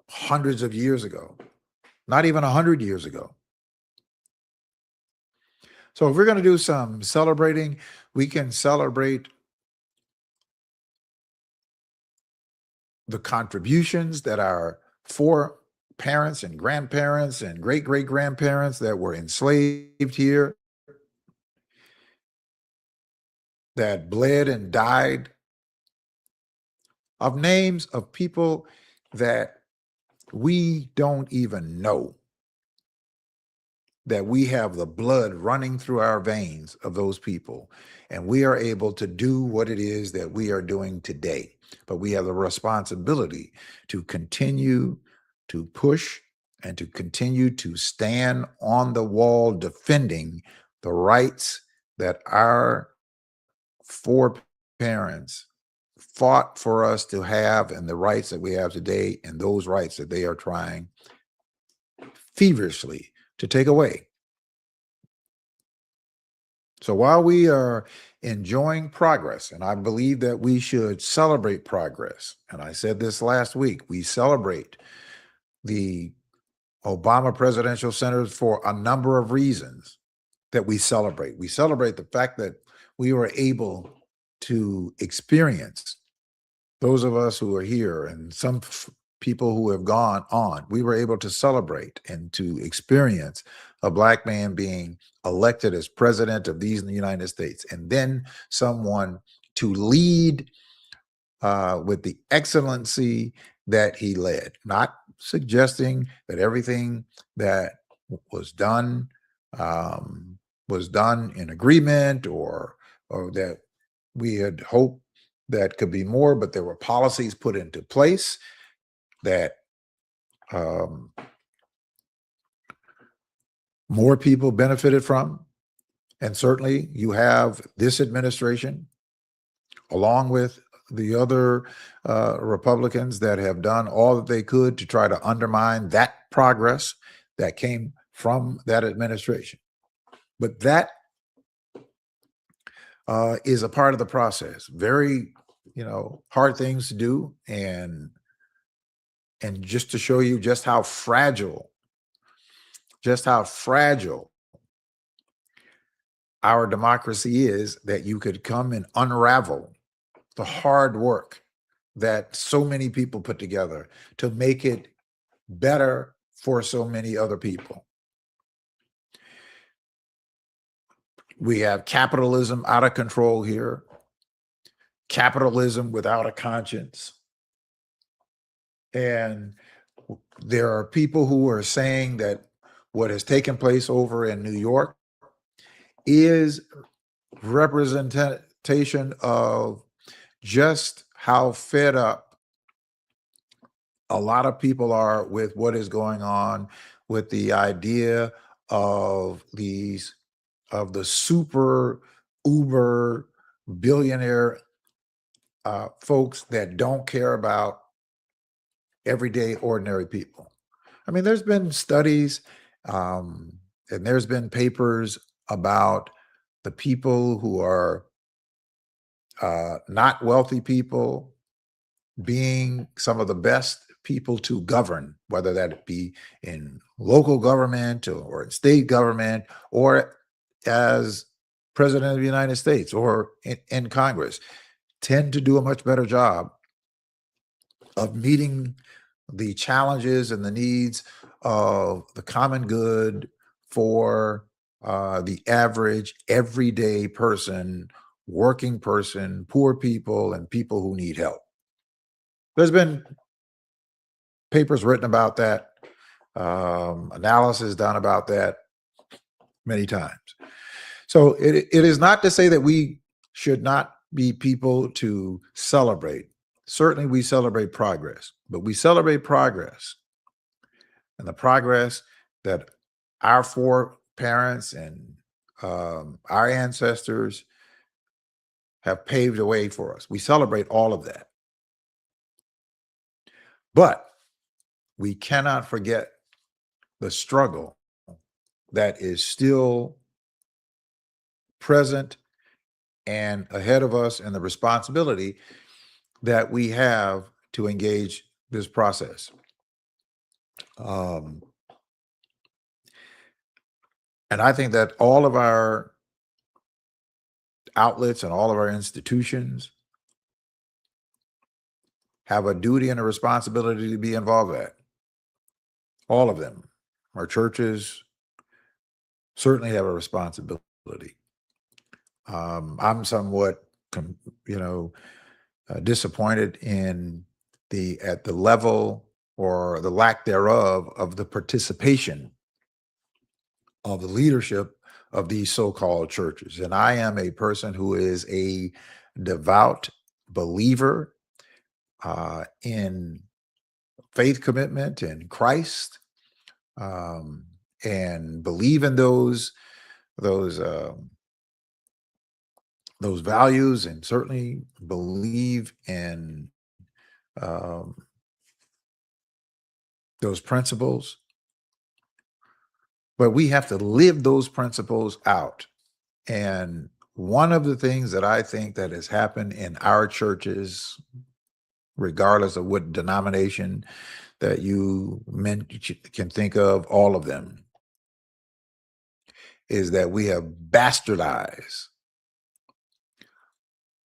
hundreds of years ago, not even 100 years ago. So if we're going to do some celebrating, we can celebrate the contributions that our foreparents and grandparents and great-great-grandparents that were enslaved here, that bled and died of names of people that we don't even know, that we have the blood running through our veins of those people, and we are able to do what it is that we are doing today. But we have the responsibility to continue to push and to continue to stand on the wall defending the rights that our foreparents fought for us to have, and the rights that we have today, and those rights that they are trying feverishly to take away. So while we are enjoying progress, and I believe that we should celebrate progress, and I said this last week, we celebrate the Obama Presidential Center for a number of reasons that we celebrate. We celebrate the fact that we were able to experience, those of us who are here and some people who have gone on, we were able to celebrate and to experience a Black man being elected as president of these United States, and then someone to lead with the excellency that he led, not suggesting that everything that was done in agreement, or that we had hoped that could be more, but there were policies put into place that more people benefited from. And certainly you have this administration, along with the other Republicans that have done all that they could to try to undermine that progress that came from that administration. But that is a part of the process. Very, hard things to do, and just to show you just how fragile our democracy is, that you could come and unravel the hard work that so many people put together to make it better for so many other people. We have capitalism out of control here, capitalism without a conscience. And there are people who are saying that what has taken place over in New York is representation of just how fed up a lot of people are with what is going on with the idea of the super uber billionaire folks that don't care about everyday ordinary people. I mean, there's been studies and there's been papers about the people who are not wealthy people being some of the best people to govern, whether that be in local government or in state government, or as president of the United States, or in Congress, tend to do a much better job of meeting the challenges and the needs of the common good for the average everyday person, working person, poor people, and people who need help. There's been papers written about that, analysis done about that many times. So it is not to say that we should not be people to celebrate. Certainly we celebrate progress, but we celebrate progress, and the progress that our foreparents and our ancestors have paved the way for us. We celebrate all of that. But we cannot forget the struggle that is still present and ahead of us, and the responsibility that we have to engage this process. And I think that all of our outlets and all of our institutions have a duty and a responsibility to be involved in that. All of them. Our churches certainly have a responsibility. I'm somewhat, disappointed in at the level or the lack thereof of the participation of the leadership of these so-called churches. And I am a person who is a devout believer in faith commitment in Christ, and believe in those values, and certainly believe in those principles. But we have to live those principles out. And one of the things that I think that has happened in our churches, regardless of what denomination that you can think of, all of them, is that we have bastardized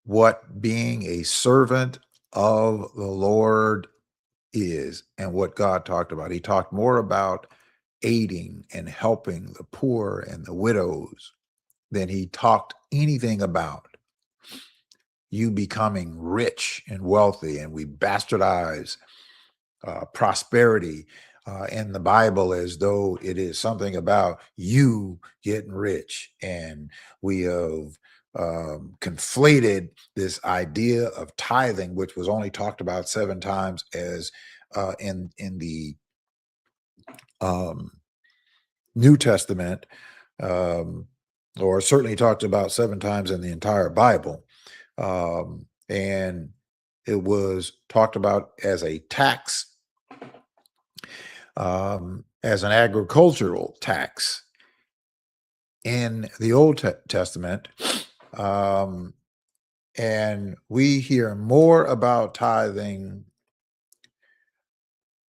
what being a servant of the Lord is and what God talked about. He talked more about aiding and helping the poor and the widows than he talked anything about you becoming rich and wealthy. And we bastardize prosperity in the Bible as though it is something about you getting rich. And we have conflated this idea of tithing, which was only talked about 7 times as in the New Testament, or certainly talked about 7 times in the entire Bible. And it was talked about as a tax, as an agricultural tax in the Old Testament. And we hear more about tithing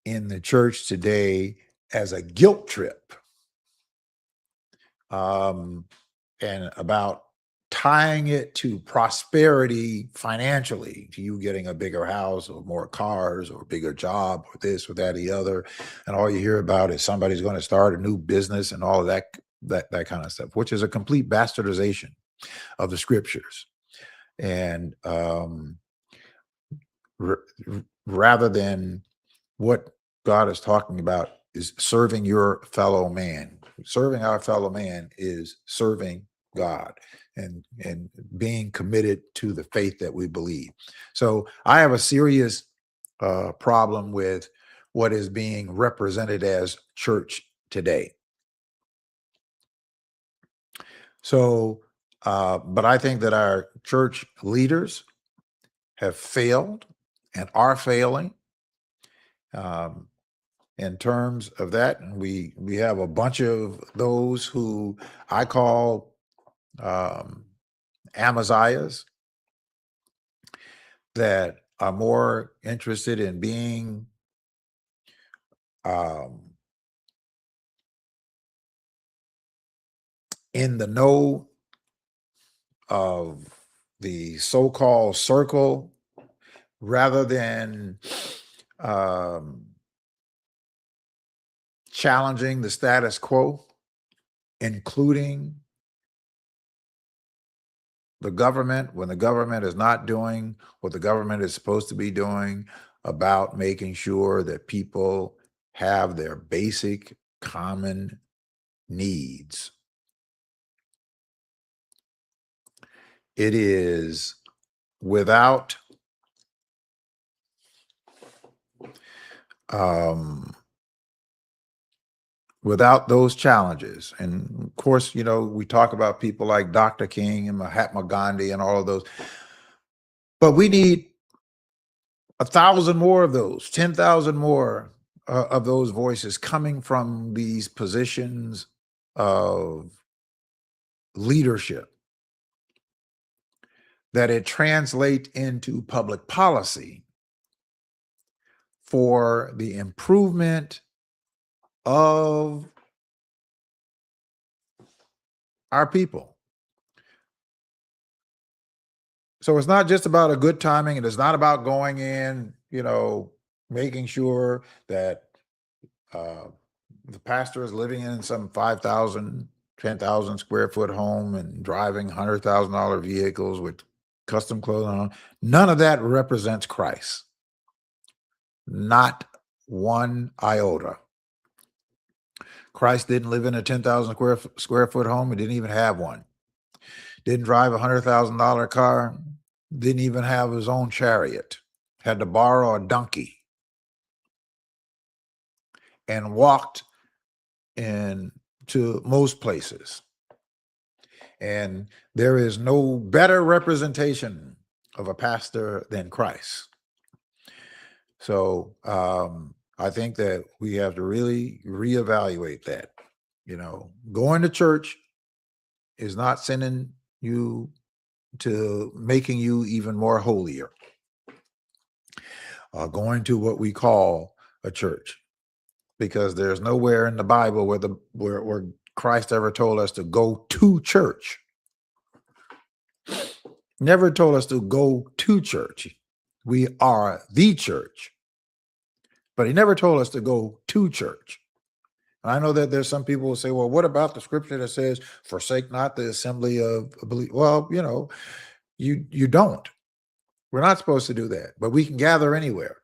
in the church today as a guilt trip, and about tying it to prosperity financially, to you getting a bigger house or more cars or a bigger job or this or that or the other. And all you hear about is somebody's going to start a new business and all of that kind of stuff, which is a complete bastardization of the scriptures. And rather than what God is talking about is serving your fellow man. Serving our fellow man is serving God and being committed to the faith that we believe. So I have a serious problem with what is being represented as church today. So, but I think that our church leaders have failed and are failing in terms of that. And we have a bunch of those who I call Amaziahs, that are more interested in being in the know of the so-called circle rather than challenging the status quo, including the government when the government is not doing what the government is supposed to be doing, about making sure that people have their basic common needs. It is without those challenges. And of course, you know, we talk about people like Dr. King and Mahatma Gandhi and all of those, but we need 1,000 more of those, 10,000 more of those voices coming from these positions of leadership, that it translate into public policy for the improvement of our people. So it's not just about a good timing. It is not about going in, you know, making sure that the pastor is living in some 5,000, 10,000 square foot home and driving $100,000 vehicles with custom clothing on. None of that represents Christ. Not one iota. Christ didn't live in a 10,000 square foot home. He didn't even have one. Didn't drive a $100,000 car. Didn't even have his own chariot. Had to borrow a donkey and walked to most places. And there is no better representation of a pastor than Christ. So I think that we have to really reevaluate that. You know, going to church is not sending you to making you even more holier. Going to what we call a church, because there's nowhere in the Bible where Christ ever told us to go to church. Never told us to go to church. We are the church. But he never told us to go to church. I know that there's some people who say, well, what about the scripture that says, forsake not the assembly of believers? Well, you know, you don't. We're not supposed to do that, but we can gather anywhere.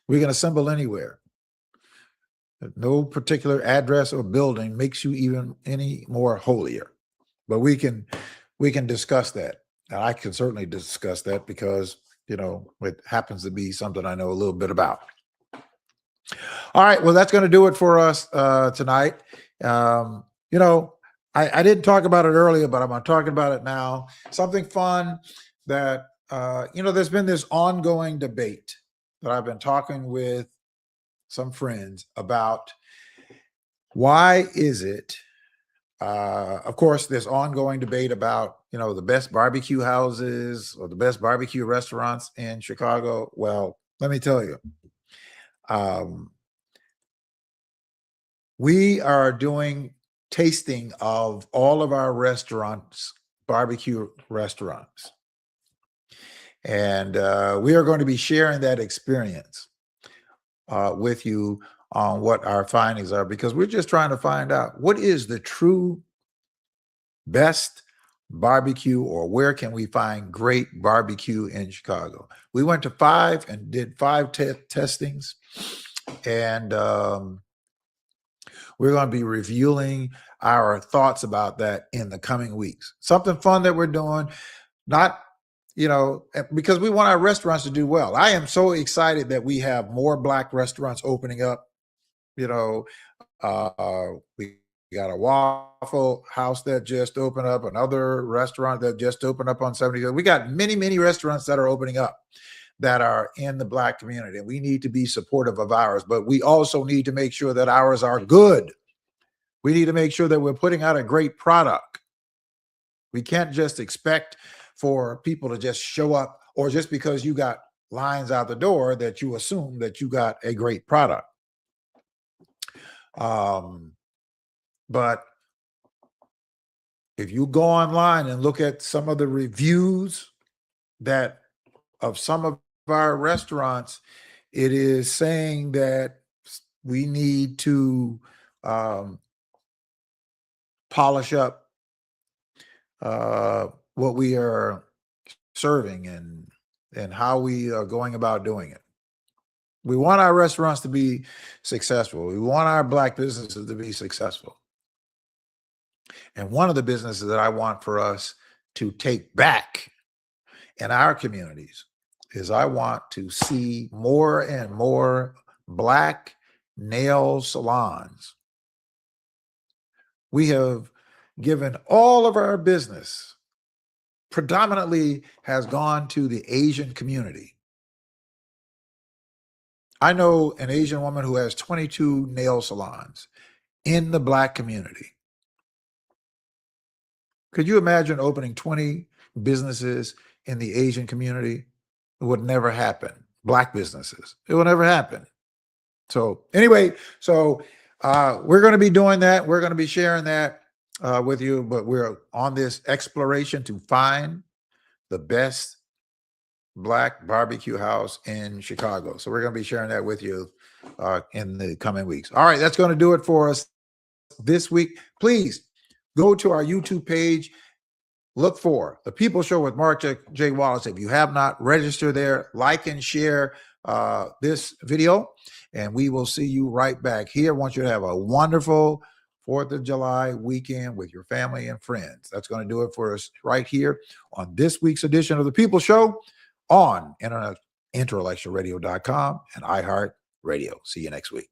We can assemble anywhere. No particular address or building makes you even any more holier. But we can discuss that. And I can certainly discuss that because, you know, it happens to be something I know a little bit about. All right. Well, that's going to do it for us tonight. You know, I didn't talk about it earlier, but I'm going to talk about it now. Something fun that, you know, there's been this ongoing debate that I've been talking with some friends about. Why is it, of course, this ongoing debate about, you know, the best barbecue houses or the best barbecue restaurants in Chicago? Well, let me tell you, we are doing tasting of all of our restaurants, barbecue restaurants. And we are going to be sharing that experience with you on what our findings are, because we're just trying to find out what is the true best barbecue, or where can we find great barbecue in Chicago. We went to 5 and did 5 testings, and we're going to be reviewing our thoughts about that in the coming weeks. Something fun that we're doing, not, you know, because we want our restaurants to do well. I am so excited that we have more Black restaurants opening up. You know, we got a Waffle House that just opened up, another restaurant that just opened up on 70. We got many, many restaurants that are opening up that are in the Black community. And we need to be supportive of ours, but we also need to make sure that ours are good. We need to make sure that we're putting out a great product. We can't just expect for people to just show up, or just because you got lines out the door that you assume that you got a great product. But if you go online and look at some of the reviews that of some of our restaurants, it is saying that we need to polish up what we are serving and how we are going about doing it. We want our restaurants to be successful. We want our Black businesses to be successful. And one of the businesses that I want for us to take back in our communities is I want to see more and more Black nail salons. We have given all of our business predominantly has gone to the Asian community. I know an Asian woman who has 22 nail salons in the Black community. Could you imagine opening 20 businesses in the Asian community? It would never happen. Black businesses. It will never happen. So anyway, we're going to be doing that. We're going to be sharing that with you, but we're on this exploration to find the best Black barbecue house in Chicago. So we're going to be sharing that with you in the coming weeks. All right, that's going to do it for us this week. Please go to our YouTube page, look for The People Show with Mark J. Wallace. If you have not registered there, like and share this video, and we will see you right back here. I want you to have a wonderful 4th of July weekend with your family and friends. That's going to do it for us right here on this week's edition of The People Show on InterElectionRadio.com and iHeartRadio. See you next week.